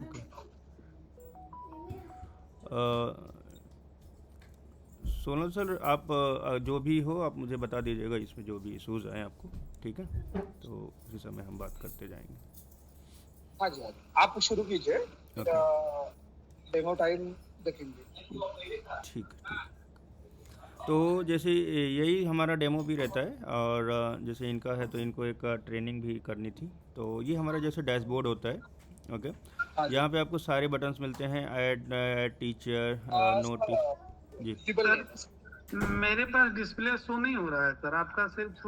Okay. अ, Sonal sir, आप जो भी हो आप मुझे बता दीजिएगा इसमें जो भी इश्यूज़ आए आपको, ठीक है? तो उसी समय हम बात करते जाएंगे। हाँ जी, हाँ जी, आप शुरू कीजिए, फिर ओके। डेमो टाइम देखेंगे। ठीक है, ठीक है। तो जैसे यही हमारा डेमो भी रहता है, और जैसे इनका है तो इनको एक ट्रेनिंग भी करनी थी। तो ये हमारा जैसे डैशबोर्ड होता है। ओके। हाँ जी। यहाँ पे आपको सारे बटन्स मिलते हैं, ऐड, टीचर, नोटिस। सर, जी। विजिबल नहीं है। सर मेरे पास डिस्प्ले शो नहीं हो रहा है सर, आपका सिर्फ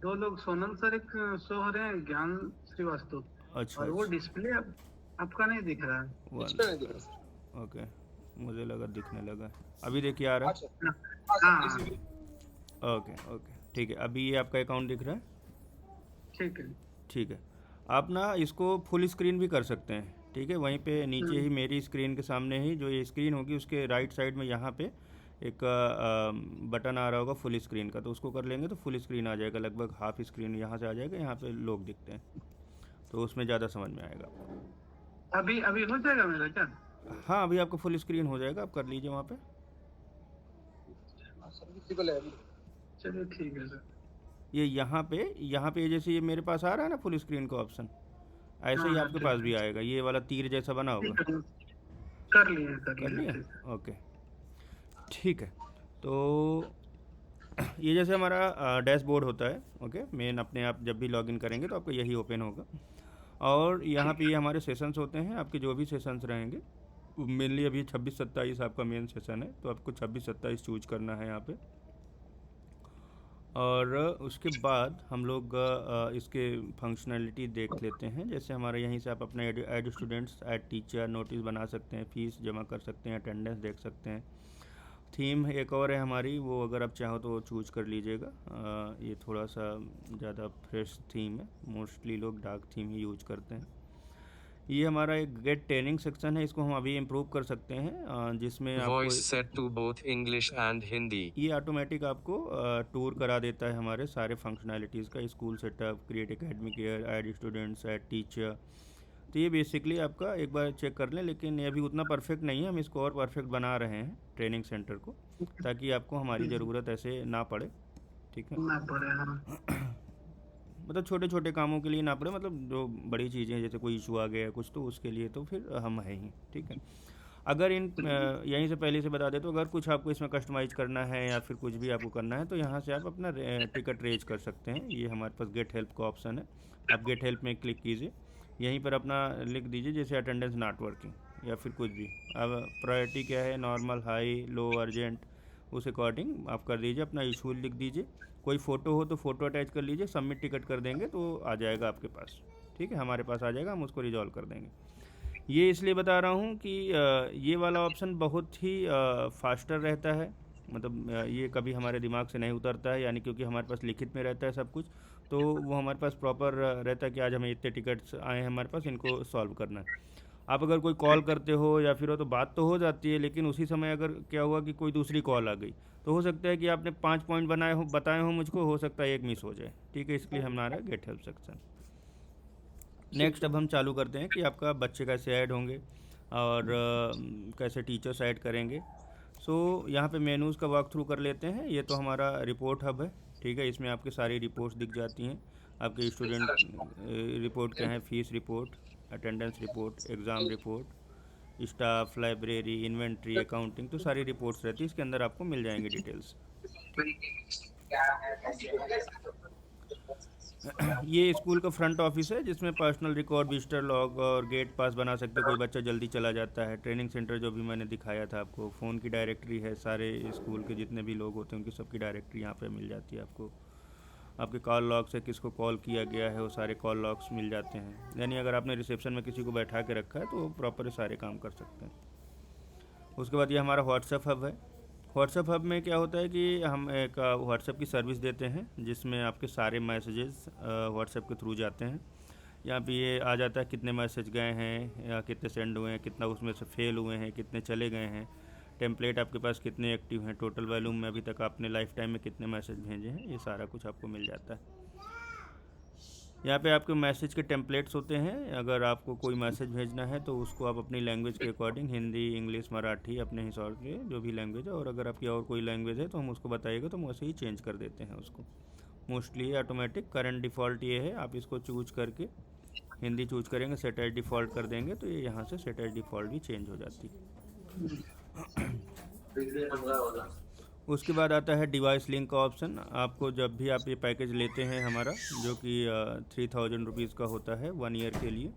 दो लोग, सोनल सर एक शो हो रहे हैं, ज्ञान श्रीवास्तव, अच्छा और वो अच्छा। डिस्प्ले आपका नहीं दिख रहा है। वन डिस्प्ले नहीं दिख रहा सर। सेकेंड। ओके। मुझे लगा दिखने लगा। अभी देखिए आ रहा अच्छा। हाँ हाँ सर, हाँ, इसी है। ओके ओके, ठीक है। अभी ये आपका अकाउंट दिख रहा है। ठीक है। ठीक है। आप ना इसको फुल स्क्रीन भी कर सकते हैं, ठीक है? वहीं पे नीचे ही मेरी स्क्रीन के सामने ही जो ये स्क्रीन होगी उसके राइट साइड में यहाँ पे एक बटन आ रहा होगा फुल स्क्रीन का, तो उसको कर लेंगे तो फुल स्क्रीन आ जाएगा। लगभग हाफ स्क्रीन यहाँ से आ जाएगा, यहाँ पे लोग दिखते हैं, तो उसमें ज़्यादा समझ में आएगा आपको। अभी अभी हो जाएगा मेरा क्या? हाँ, अभी आपको फुल स्क्रीन हो जाएगा, आप कर लीजिए वहाँ पे। हाँ सर, विजिबल है अभी। चलिए ठीक है सर। ये यहाँ पे जैसे ये मेरे पास आ रहा है ना फुल स्क्रीन का ऑप्शन, ऐसे हाँ ही हाँ आपके पास ठीक भी है, आएगा, ये वाला तीर जैसा बना होगा। ठीक है, कर कर लिए लिया। ठीक है। ओके। ठीक है। तो ये जैसे हमारा डैशबोर्ड होता है। ओके, मेन अपने आप जब भी लॉगिन करेंगे तो आपको यही ओपन होगा, और यहाँ ठीक पे है। ये हमारे सेशंस होते हैं, आपके जो भी सेशंस रहेंगे। मेनली अभी 26-27 आपका मेन सेशन है, तो आपको 26-27 चूज करना है यहाँ पे। और उसके बाद हम लोग इसके फंक्शनैलिटी देख लेते हैं। जैसे हमारे यहीं से आप अपने add students, add teacher, notice बना सकते हैं, फ़ीस जमा कर सकते हैं, अटेंडेंस देख सकते हैं। थीम एक और है हमारी, वो अगर आप चाहो तो चूज कर लीजिएगा। ये थोड़ा सा ज़्यादा फ्रेश थीम है, मोस्टली लोग डार्क थीम ही यूज करते हैं। ये हमारा एक गेट ट्रेनिंग सेक्शन है, इसको हम अभी इम्प्रूव कर सकते हैं, जिसमें आपको Voice set to both English and Hindi. ये ऑटोमेटिक आपको टूर करा देता है हमारे सारे फंक्शनैलिटीज़ का, school setup, create academic year, add students, add teacher. तो ये बेसिकली आपका एक बार चेक कर लें, लेकिन ये अभी उतना परफेक्ट नहीं है, हम इसको और परफेक्ट बना रहे हैं ट्रेनिंग सेंटर को, ताकि आपको हमारी ज़रूरत ऐसे ना पड़े। ठीक है। ना पड़े, हाँ। मतलब छोटे छोटे कामों के लिए ना पड़े, मतलब जो बड़ी चीज़ें हैं जैसे कोई इशू आ गया कुछ, तो उसके लिए तो फिर हम हैं ही। ठीक है। अगर यहीं से पहले से बता दें तो अगर कुछ आपको इसमें कस्टमाइज़ करना है या फिर कुछ भी आपको करना है तो यहाँ से आप अपना टिकट रेज कर सकते हैं। ये हमारे पास गेट हेल्प का ऑप्शन है, आप गेट हेल्प में क्लिक कीजिए, यहीं पर अपना लिख दीजिए जैसे अटेंडेंस नॉट वर्किंग या फिर कुछ भी। अब प्रायोरिटी क्या है, नॉर्मल, हाई, लो, अर्जेंट, उस अकॉर्डिंग आप कर दीजिए, अपना इशू लिख दीजिए। कोई फ़ोटो हो तो फ़ोटो अटैच कर लीजिए, सबमिट टिकट कर देंगे तो आ जाएगा आपके पास। ठीक है, हमारे पास आ जाएगा, हम उसको रिजॉल्व कर देंगे। ये इसलिए बता रहा हूँ कि ये वाला ऑप्शन बहुत ही फास्टर रहता है, मतलब ये कभी हमारे दिमाग से नहीं उतरता है, यानी क्योंकि हमारे पास लिखित में रहता है सब कुछ, तो वो हमारे पास प्रॉपर रहता है कि आज हमें इतने टिकट्स आए हैं हमारे पास, इनको सॉल्व करना है। आप अगर कोई कॉल करते हो या फिर हो तो बात तो हो जाती है, लेकिन उसी समय अगर क्या हुआ कि कोई दूसरी कॉल आ गई, तो हो सकता है कि आपने 5 पॉइंट बताए हो मुझको, हो सकता है एक मिस हो जाए। ठीक है, इसलिए हमारा गेट हेल्प सेक्शन। ठीक नेक्स्ट है। अब हम चालू करते हैं कि आपका बच्चे कैसे ऐड होंगे और कैसे टीचर्स ऐड करेंगे। सो यहाँ पे मेनूज़ का वॉक थ्रू कर लेते हैं। ये तो हमारा रिपोर्ट हब है। ठीक है, इसमें आपकी सारी रिपोर्ट्स दिख जाती हैं। आपके स्टूडेंट रिपोर्ट क्या है, fees report, attendance report, exam report, staff, library, inventory, accounting, तो सारी रिपोर्ट्स रहती है, इसके अंदर आपको मिल जाएंगी डिटेल्स। ये स्कूल का फ्रंट ऑफिस है जिसमें पर्सनल रिकॉर्ड, विजिटर लॉग और गेट पास बना सकते हो, कोई बच्चा जल्दी चला जाता है। ट्रेनिंग सेंटर जो भी मैंने दिखाया था आपको, फ़ोन की डायरेक्टरी है, सारे स्कूल के जितने भी लोग होते हैं उनकी सबकी डायरेक्टरी यहाँ पे मिल जाती है आपको। आपके कॉल लॉग से किसको कॉल किया गया है वो सारे कॉल लॉग्स मिल जाते हैं, यानी अगर आपने रिसेप्शन में किसी को बैठा के रखा है तो वो प्रॉपर सारे काम कर सकते हैं। उसके बाद ये हमारा व्हाट्सएप हब है। व्हाट्सएप हब में क्या होता है कि हम एक व्हाट्सएप की सर्विस देते हैं जिसमें आपके सारे मैसेजेस व्हाट्सएप के थ्रू जाते हैं। यहाँ पे ये आ जाता है कितने मैसेज गए हैं या कितने सेंड हुए हैं, कितना उसमें से फेल हुए हैं, कितने चले गए हैं, टेम्पलेट आपके पास कितने एक्टिव हैं, टोटल वॉल्यूम में अभी तक आपने लाइफ टाइम में कितने मैसेज भेजे हैं, ये सारा कुछ आपको मिल जाता है। यहाँ पे आपके मैसेज के टेम्पलेट्स होते हैं। अगर आपको कोई मैसेज भेजना है तो उसको आप अपनी लैंग्वेज के अकॉर्डिंग, हिंदी, इंग्लिश, मराठी, अपने हिसाब से जो भी लैंग्वेज है, और अगर आपकी और कोई लैंग्वेज है तो हम उसको बताइएगा तो हम वैसे ही चेंज कर देते हैं उसको। मोस्टली ऑटोमेटिक करंट डिफ़ॉल्ट ये है, आप इसको चूज करके हिंदी चूज करेंगे, सेट एज डिफ़ॉल्ट कर देंगे तो ये यहाँ से सेट एज डिफ़ॉल्ट भी चेंज हो जाती है। उसके बाद आता है डिवाइस लिंक का ऑप्शन। आपको जब भी आप ये पैकेज लेते हैं हमारा, जो कि 3000 रुपीज़ का होता है 1 ईयर के लिए,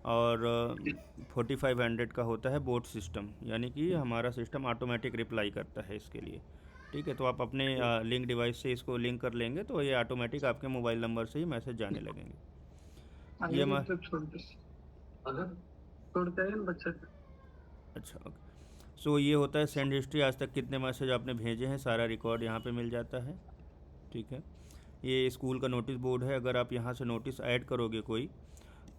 और 4500 का होता है बोट सिस्टम, यानी कि हमारा सिस्टम ऑटोमेटिक रिप्लाई करता है इसके लिए। ठीक है, तो आप अपने लिंक डिवाइस से इसको लिंक कर लेंगे तो ये ऑटोमेटिक आपके मोबाइल नंबर से ही मैसेज जाने लगेंगे। ये तो छोड़ चाहिए ना बच्चे को। अच्छा, ओके। सो ये होता है सेंड हिस्ट्री, आज तक कितने मैसेज आपने भेजे हैं सारा रिकॉर्ड यहाँ पे मिल जाता है। ठीक है, ये स्कूल का नोटिस बोर्ड है। अगर आप यहाँ से नोटिस ऐड करोगे कोई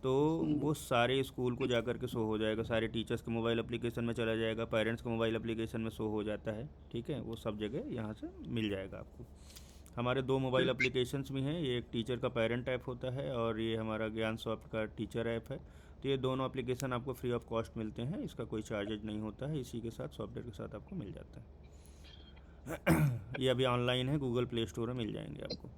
तो वो सारे स्कूल को जाकर के शो हो जाएगा, सारे टीचर्स के मोबाइल एप्लीकेशन में चला जाएगा, पेरेंट्स के मोबाइल एप्लीकेशन में शो हो जाता है। ठीक है, वो सब जगह यहाँ से मिल जाएगा आपको। हमारे 2 मोबाइल एप्लीकेशंस भी हैं, ये एक टीचर का पेरेंट ऐप होता है और ये हमारा ज्ञान सॉफ्ट का टीचर ऐप है। तो ये दोनों एप्लीकेशन आपको फ्री ऑफ कॉस्ट मिलते हैं, इसका कोई चार्जेज नहीं होता है, इसी के साथ सॉफ्टवेयर के साथ आपको मिल जाता है। ये अभी ऑनलाइन है, गूगल प्ले स्टोर में मिल जाएंगे आपको।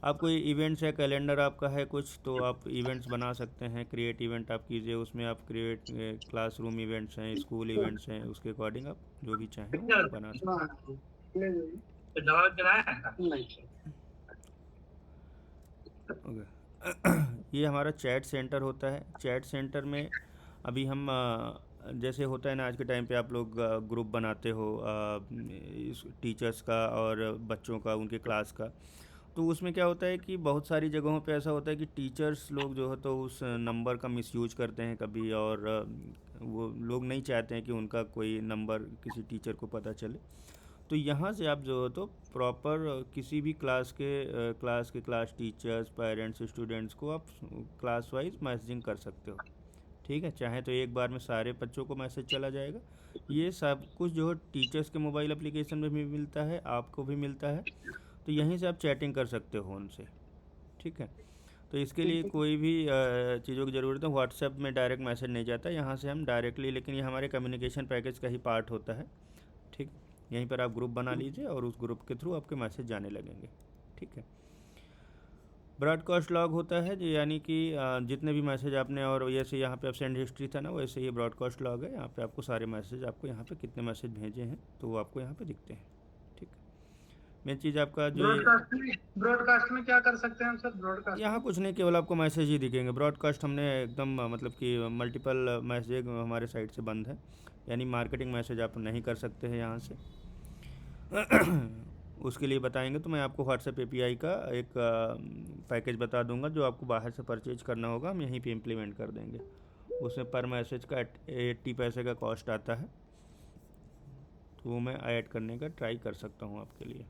आप कोई इवेंट्स या कैलेंडर आपका है कुछ, तो आप इवेंट्स बना सकते हैं, क्रिएट इवेंट आप कीजिए उसमें। आप क्रिएट क्लासरूम इवेंट्स हैं, स्कूल इवेंट्स हैं, उसके अकॉर्डिंग आप जो भी चाहें वो बना सकते हैं। ये हमारा चैट सेंटर होता है। चैट सेंटर में अभी हम जैसे होता है ना, आज के टाइम पे आप लोग ग्रुप बनाते हो टीचर्स का और बच्चों का, उनके क्लास का, तो उसमें क्या होता है कि बहुत सारी जगहों पे ऐसा होता है कि टीचर्स लोग जो है तो उस नंबर का मिसयूज करते हैं कभी, और वो लोग नहीं चाहते हैं कि उनका कोई नंबर किसी टीचर को पता चले। तो यहाँ से आप जो है तो प्रॉपर किसी भी क्लास टीचर्स, पेरेंट्स, स्टूडेंट्स को आप क्लास वाइज मैसेजिंग कर सकते हो। ठीक है, चाहे तो एक बार में सारे बच्चों को मैसेज चला जाएगा। ये सब कुछ जो है टीचर्स के मोबाइल एप्लीकेशन में भी मिलता है, आपको भी मिलता है, तो यहीं से आप चैटिंग कर सकते हो उनसे। ठीक है, तो इसके लिए कोई भी चीज़ों की ज़रूरत है, व्हाट्सएप में डायरेक्ट मैसेज नहीं जाता, यहाँ से हम डायरेक्टली, लेकिन ये हमारे कम्युनिकेशन पैकेज का ही पार्ट होता है। ठीक, यहीं पर आप ग्रुप बना लीजिए और उस ग्रुप के थ्रू आपके मैसेज जाने लगेंगे। ठीक है, ब्रॉडकास्ट लॉग होता है जी, यानी कि जितने भी मैसेज आपने, और जैसे यहाँ पे आप सेंड हिस्ट्री था ना, वैसे ये ब्रॉडकास्ट लॉग है। यहाँ पे आपको सारे मैसेज, आपको यहाँ पे कितने मैसेज भेजे हैं तो वो आपको यहाँ पे दिखते हैं। ठीक है, मेन चीज़ आपका जो ब्रॉडकास्ट में क्या कर सकते हैं सर? ब्रॉडकास्ट यहाँ कुछ नहीं, केवल आपको मैसेज ही दिखेंगे। ब्रॉडकास्ट हमने एकदम मतलब कि मल्टीपल मैसेज हमारे साइड से बंद है, यानी मार्केटिंग मैसेज आप नहीं कर सकते हैं यहाँ से। उसके लिए बताएंगे तो मैं आपको व्हाट्सएप एपीआई का एक पैकेज बता दूंगा, जो आपको बाहर से परचेज करना होगा, हम यहीं पे इम्प्लीमेंट कर देंगे। उसमें पर मैसेज का 80 पैसे का कॉस्ट आता है, तो वो मैं ऐड करने का ट्राई कर सकता हूँ आपके लिए।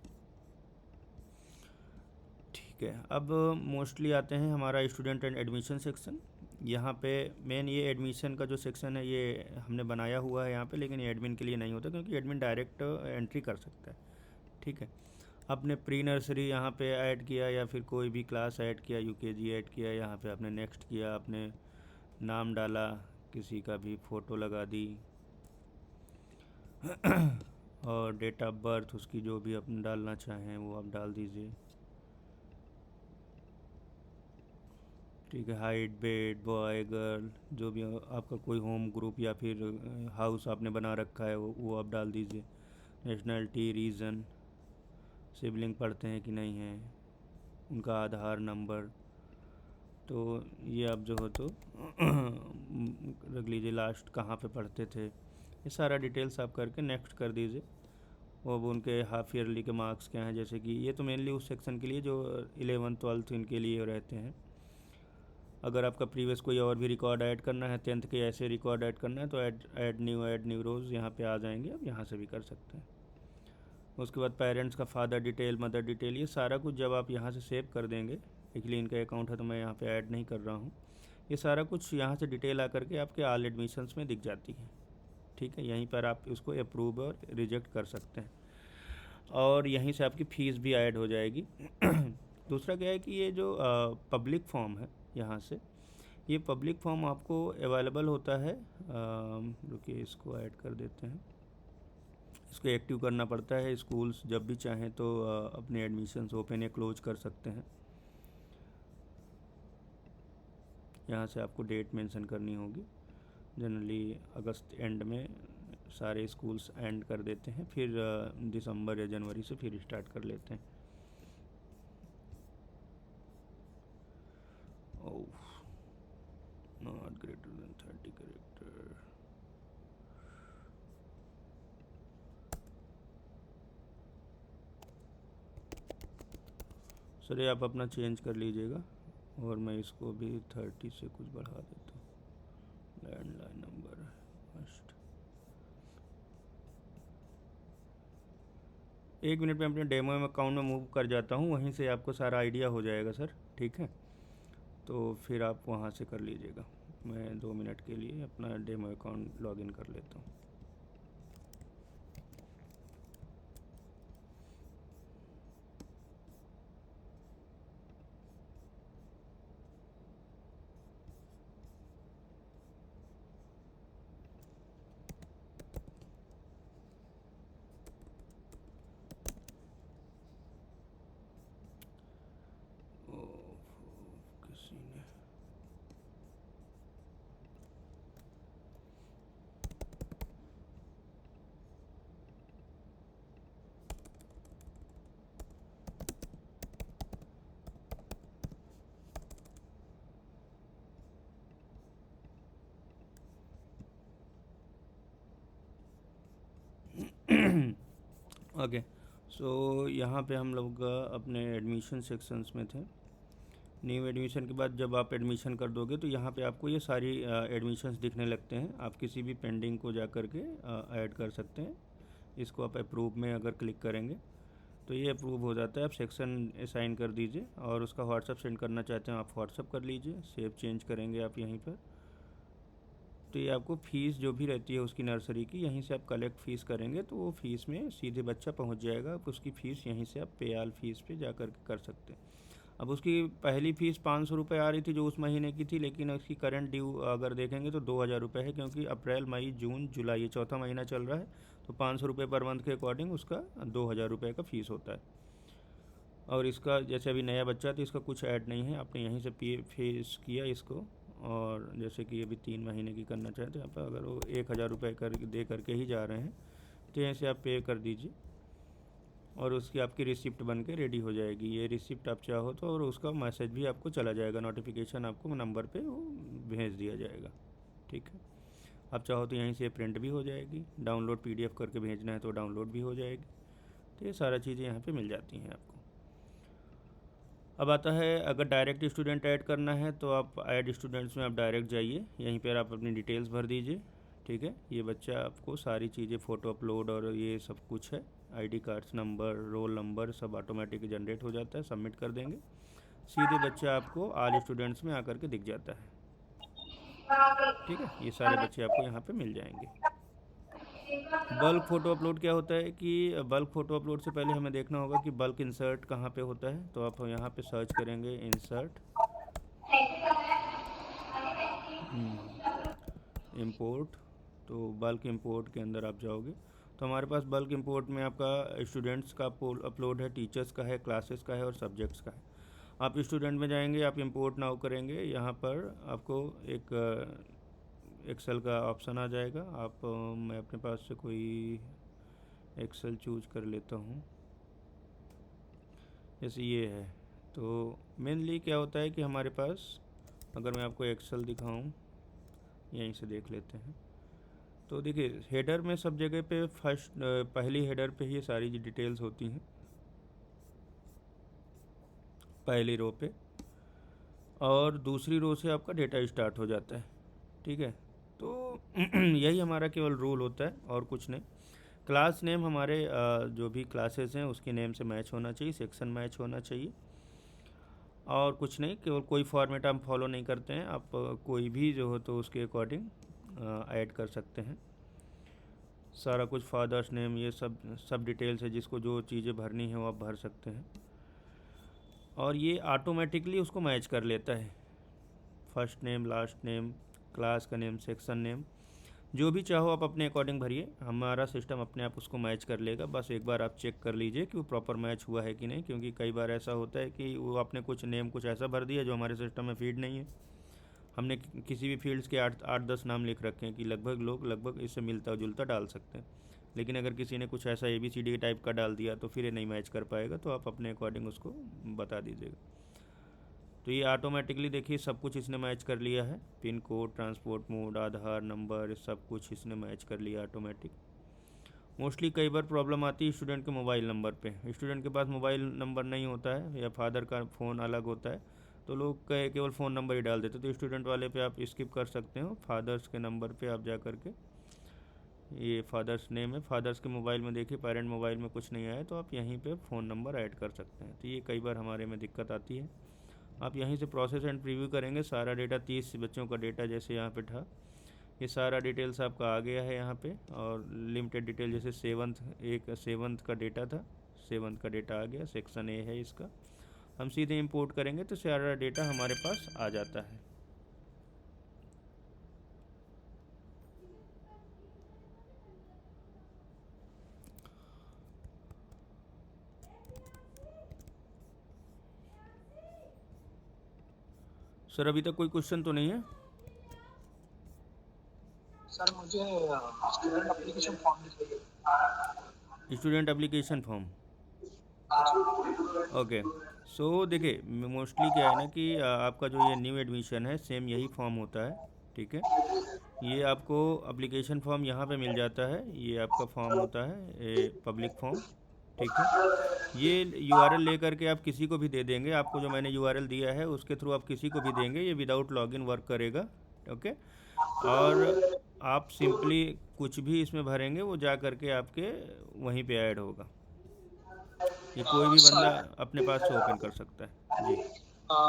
ठीक है, अब मोस्टली आते हैं हमारा स्टूडेंट एंड एडमिशन सेक्शन। यहाँ पे मेन ये एडमिशन का जो सेक्शन है ये हमने बनाया हुआ है यहाँ पे, लेकिन ये एडमिन के लिए नहीं होता क्योंकि एडमिन डायरेक्ट एंट्री कर सकता है। ठीक है, आपने प्री नर्सरी यहाँ पे ऐड किया या फिर कोई भी क्लास ऐड किया, यूकेजी ऐड किया, यहाँ पे आपने नेक्स्ट किया, आपने नाम डाला, किसी का भी फ़ोटो लगा दी और डेट ऑफ बर्थ उसकी जो भी आप डालना चाहें वो आप डाल दीजिए। ठीक है, हाइट, वेट, बॉय, गर्ल, जो भी आपका कोई होम ग्रुप या फिर हाउस आपने बना रखा है वो आप डाल दीजिए। नेशनलिटी, रीज़न, सिबलिंग पढ़ते हैं कि नहीं हैं, उनका आधार नंबर, तो ये आप जो हो तो रख लीजिए। लास्ट कहाँ पे पढ़ते थे, ये सारा डिटेल्स आप करके नेक्स्ट कर दीजिए। और वो उनके हाफ ईयरली के मार्क्स क्या हैं, जैसे कि ये तो मेनली उस सेक्शन के लिए जो 11th 12th इनके लिए रहते हैं। अगर आपका प्रीवियस कोई और भी रिकॉर्ड ऐड करना है, 10th के ऐसे रिकॉर्ड ऐड करना है तो ऐड न्यू रोज़ यहाँ पे आ जाएंगे, आप यहाँ से भी कर सकते हैं। उसके बाद पेरेंट्स का फादर डिटेल, मदर डिटेल, ये सारा कुछ जब आप यहाँ से सेव कर देंगे, एक्चुअली इनका अकाउंट है तो मैं यहाँ पे ऐड नहीं कर रहा हूँ, ये सारा कुछ यहाँ से डिटेल आकर के आपके ऑल एडमिशन्स में दिख जाती है। ठीक है, यहीं पर आप इसको अप्रूव और रिजेक्ट कर सकते हैं, और यहीं से आपकी फ़ीस भी ऐड हो जाएगी। दूसरा क्या है कि ये जो पब्लिक फॉर्म है यहाँ से, ये पब्लिक फॉर्म आपको अवेलेबल होता है, रुकिए इसको ऐड कर देते हैं। इसको एक्टिव करना पड़ता है, स्कूल्स जब भी चाहें तो अपने एडमिशन्स ओपन या क्लोज कर सकते हैं। यहाँ से आपको डेट मेंशन करनी होगी। जनरली अगस्त एंड में सारे स्कूल्स एंड कर देते हैं, फिर दिसंबर या जनवरी से फिर स्टार्ट कर लेते हैं। Oh, not greater than 30 character. Sir ये आप अपना चेंज कर लीजिएगा, और मैं इसको भी 30 से कुछ बढ़ा देता हूँ। Landline number first. 1 मिनट में अपने डेमो अकाउंट में मूव कर जाता हूँ, वहीं से आपको सारा आइडिया हो जाएगा सर, ठीक है। तो फिर आप वहाँ से कर लीजिएगा। मैं 2 मिनट के लिए अपना डेमो अकाउंट लॉगिन कर लेता हूँ। किसी ने ओके। सो यहाँ पे हम लोग अपने एडमिशन सेक्शंस में थे। न्यू एडमिशन के बाद जब आप एडमिशन कर दोगे तो यहाँ पे आपको ये सारी एडमिशन्स दिखने लगते हैं। आप किसी भी पेंडिंग को जा कर के ऐड कर सकते हैं। इसको आप अप्रूव में अगर क्लिक करेंगे तो ये अप्रूव हो जाता है। आप सेक्शन असाइन कर दीजिए, और उसका व्हाट्सअप सेंड करना चाहते हैं आप व्हाट्सअप कर लीजिए। सेव चेंज करेंगे आप यहीं पर, तो ये आपको फ़ीस जो भी रहती है उसकी नर्सरी की, यहीं से आप कलेक्ट फ़ीस करेंगे तो वो फ़ीस में सीधे बच्चा पहुंच जाएगा। आप उसकी फ़ीस यहीं से आप पे आल फ़ीस पे जा कर के कर सकते हैं। अब उसकी पहली फ़ीस 500 रुपये आ रही थी जो उस महीने की थी, लेकिन उसकी करंट ड्यू अगर देखेंगे तो 2000 रुपये है, क्योंकि अप्रैल मई जून जुलाई ये चौथा महीना चल रहा है। तो 500 रुपये पर मंथ के अकॉर्डिंग उसका 2000 रुपये का फ़ीस होता है। और इसका जैसे अभी नया बच्चा तो इसका कुछ ऐड नहीं है, आपने यहीं से पे फीस किया इसको। और जैसे कि अभी 3 महीने की करना चाहें तो यहाँ पर अगर वो 1000 रुपये कर दे करके ही जा रहे हैं तो यहाँ से आप पे कर दीजिए, और उसकी आपकी रिसिप्ट बन के रेडी हो जाएगी। ये रिसिप्ट आप चाहो तो, और उसका मैसेज भी आपको चला जाएगा, नोटिफिकेशन आपको नंबर पे वो भेज दिया जाएगा, ठीक है। आप चाहो तो यहीं से प्रिंट भी हो जाएगी, डाउनलोड PDF करके भेजना है तो डाउनलोड भी हो जाएगी। तो ये सारा चीज़ें यहाँ पे मिल जाती हैं आपको। अब आता है अगर डायरेक्ट स्टूडेंट ऐड करना है तो आप ऐड स्टूडेंट्स में आप डायरेक्ट जाइए, यहीं पर आप अपनी डिटेल्स भर दीजिए, ठीक है। ये बच्चा आपको सारी चीज़ें फ़ोटो अपलोड और ये सब कुछ है, ID cards number roll number सब ऑटोमेटिक जनरेट हो जाता है। सबमिट कर देंगे, सीधे बच्चा आपको ऑल स्टूडेंट्स में आकर के दिख जाता है, ठीक है। ये सारे बच्चे आपको यहाँ पे मिल जाएंगे। बल्क फ़ोटो अपलोड क्या होता है कि बल्क फ़ोटो अपलोड से पहले हमें देखना होगा कि बल्क इंसर्ट कहाँ पे होता है। तो आप यहाँ पे सर्च करेंगे इंसर्ट, इंपोर्ट। तो बल्क इंपोर्ट के अंदर आप जाओगे तो हमारे पास बल्क इंपोर्ट में आपका स्टूडेंट्स का अपलोड है, टीचर्स का है, क्लासेस का है और सब्जेक्ट्स का है। आप स्टूडेंट में जाएंगे, आप इंपोर्ट नाउ करेंगे, यहाँ पर आपको एक एक्सेल का ऑप्शन आ जाएगा। आप मैं अपने पास से कोई एक्सेल चूज कर लेता हूँ, जैसे ये है। तो मेनली क्या होता है कि हमारे पास, अगर मैं आपको एक्सेल दिखाऊं, यहीं से देख लेते हैं। तो देखिए हेडर में सब जगह पे फर्स्ट पहली हेडर पे ही सारी डिटेल्स होती हैं, पहली रो पे, और दूसरी रो से आपका डेटा स्टार्ट हो जाता है, ठीक है। तो यही हमारा केवल रूल होता है और कुछ नहीं। क्लास नेम हमारे जो भी क्लासेस हैं उसके नेम से मैच होना चाहिए, सेक्शन मैच होना चाहिए, और कुछ नहीं। केवल कोई फॉर्मेट हम फॉलो नहीं करते हैं, आप कोई भी जो हो तो उसके अकॉर्डिंग ऐड कर सकते हैं। सारा कुछ फादर्स नेम ये सब डिटेल्स है, जिसको जो चीज़ें भरनी है वो आप भर सकते हैं। और ये ऑटोमेटिकली उसको मैच कर लेता है, first name, last name, class का नेम, सेक्शन नेम, जो भी चाहो आप अपने अकॉर्डिंग भरिए, हमारा सिस्टम अपने आप उसको मैच कर लेगा। बस एक बार आप चेक कर लीजिए कि वो प्रॉपर मैच हुआ है कि नहीं, क्योंकि कई बार ऐसा होता है कि वो आपने कुछ नेम कुछ ऐसा भर दिया जो हमारे सिस्टम में फीड नहीं है। हमने किसी भी फील्ड्स के 8-10 नाम लिख रखे हैं कि लगभग लोग लगभग इससे मिलता जुलता डाल सकते हैं, लेकिन अगर किसी ने कुछ ऐसा ABCD टाइप का डाल दिया तो फिर ये नहीं मैच कर पाएगा, तो आप अपने अकॉर्डिंग उसको बता दीजिएगा। तो ये ऑटोमेटिकली देखिए सब कुछ इसने मैच कर लिया है, पिन कोड, ट्रांसपोर्ट मोड, आधार नंबर, सब कुछ इसने मैच कर लिया ऑटोमेटिक। मोस्टली कई बार प्रॉब्लम आती है स्टूडेंट के मोबाइल नंबर पे, स्टूडेंट के पास मोबाइल नंबर नहीं होता है या फादर का फ़ोन अलग होता है, तो लोग केवल फ़ोन नंबर ही डाल देते, तो स्टूडेंट वाले पे आप स्किप कर सकते हो। फादर्स के नंबर पे आप जा कर के, ये फादर्स नेम है, फादर्स के मोबाइल में देखिए पेरेंट मोबाइल में कुछ नहीं आया तो आप यहीं पे फ़ोन नंबर ऐड कर सकते हैं। तो ये कई बार हमारे में दिक्कत आती है। आप यहीं से प्रोसेस एंड प्रीव्यू करेंगे, सारा डेटा 30 बच्चों का डेटा जैसे यहाँ पे था, ये सारा डिटेल्स आपका आ गया है यहाँ पे। और लिमिटेड डिटेल जैसे सेवन्थ का डेटा था, सेवन्थ का डेटा आ गया, सेक्शन A है इसका। हम सीधे इंपोर्ट करेंगे तो सारा डेटा हमारे पास आ जाता है। सर अभी तक कोई क्वेश्चन तो नहीं है? सर मुझे स्टूडेंट एप्लीकेशन फॉर्म दिखाइए। Student application form, okay. So देखिए मोस्टली क्या है ना कि आपका जो ये न्यू एडमिशन है सेम यही फॉर्म होता है, ठीक है। ये आपको एप्लीकेशन फॉर्म यहाँ पे मिल जाता है, ये आपका फॉर्म होता है, ये पब्लिक फॉर्म, ठीक है। ये URL लेकर के आप किसी को भी दे देंगे, आपको जो मैंने URL दिया है उसके थ्रू आप किसी को भी देंगे, ये विदाउट लॉगिन वर्क करेगा, ओके। और आप सिंपली कुछ भी इसमें भरेंगे वो जा करके आपके वहीं पे ऐड होगा, ये कोई भी बंदा सर अपने पास से ओपन कर सकता है जी।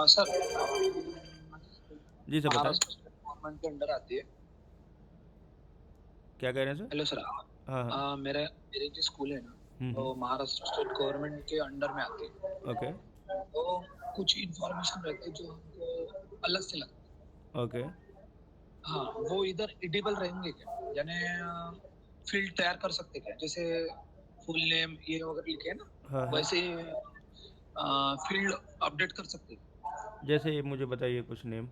सर जी सर बताएं, महाराष्ट्र स्टेट गवर्नमेंट के अंडर आती है। क्या कह रहे हैं सर? हेलो सर, हाँ हाँ, मेरे जो स्कूल है ना, वो महाराष्ट्र स्टेट गवर्नमेंट के अंडर में आती है। ओके तो कुछ इंफॉर्मेशन रहती है जो हमको अलग से लगता ओके। है। हाँ, वो इधर एडिबल रहेंगे क्या, यानी फील्ड तैयार कर सकते क्या, जैसे फुल नेम ये वगैरह लिखे है ना, हाँ हाँ, वैसे फील्ड अपडेट कर सकते हैं। जैसे मुझे बताइए कुछ नेम।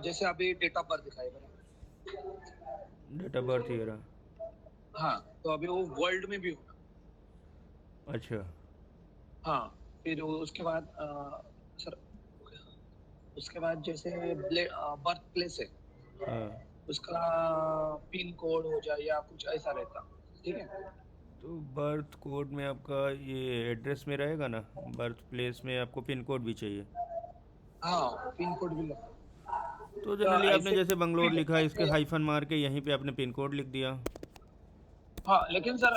जैसे अभी डेट ऑफ बर्थ दिखाएगा ना। डेट ऑफ बर्थ ये रहा, हाँ, तो अभी वो वर्ल्ड में भी होगा। अच्छा हाँ, फिर उसके बाद सर, उसके बाद जैसे बर्थ प्लेस है, हाँ। उसका पिन कोड हो जाए या कुछ ऐसा रहता, ठीक है। तो बर्थ कोड में आपका ये एड्रेस में रहेगा ना, बर्थ प्लेस में आपको पिन कोड भी चाहिए, हाँ, पिन कोड भी लगता तो है जनरली आपने ऐसे। जैसे बंगलोर लिखा है इसके हाइफन मार के यहीं पे आपने पिन कोड लिख दिया। हाँ, लेकिन सर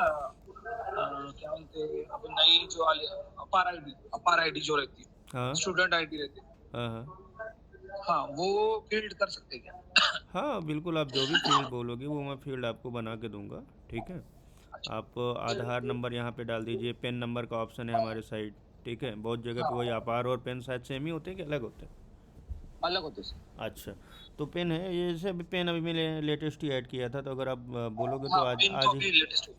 क्या बोलते हैं, अब नई जो अपार आईडी जो रहती है, हाँ स्टूडेंट आईडी रहती है, हाँ हाँ हाँ, वो फील्ड कर सकते हैं क्या? हाँ, बिल्कुल आप जो भी फील्ड बोलोगे वो मैं फील्ड आपको बना के दूंगा, ठीक है। अच्छा, आप आधार नंबर यहाँ पे डाल दीजिए, पेन नंबर का ऑप्शन है हमारे साइड, ठीक है। बहुत जगह पे वही हाँ, अपार और पेन शायद सेम ही होते हैं कि अलग होते हैं? अलग होते सर। अच्छा, तो पेन है ये, जैसे अभी पेन अभी मैंने लेटेस्ट ही ऐड किया था, तो अगर आप बोलोगे तो हाँ, आज पिन तो आज ही अभी लेटेस्ट हो।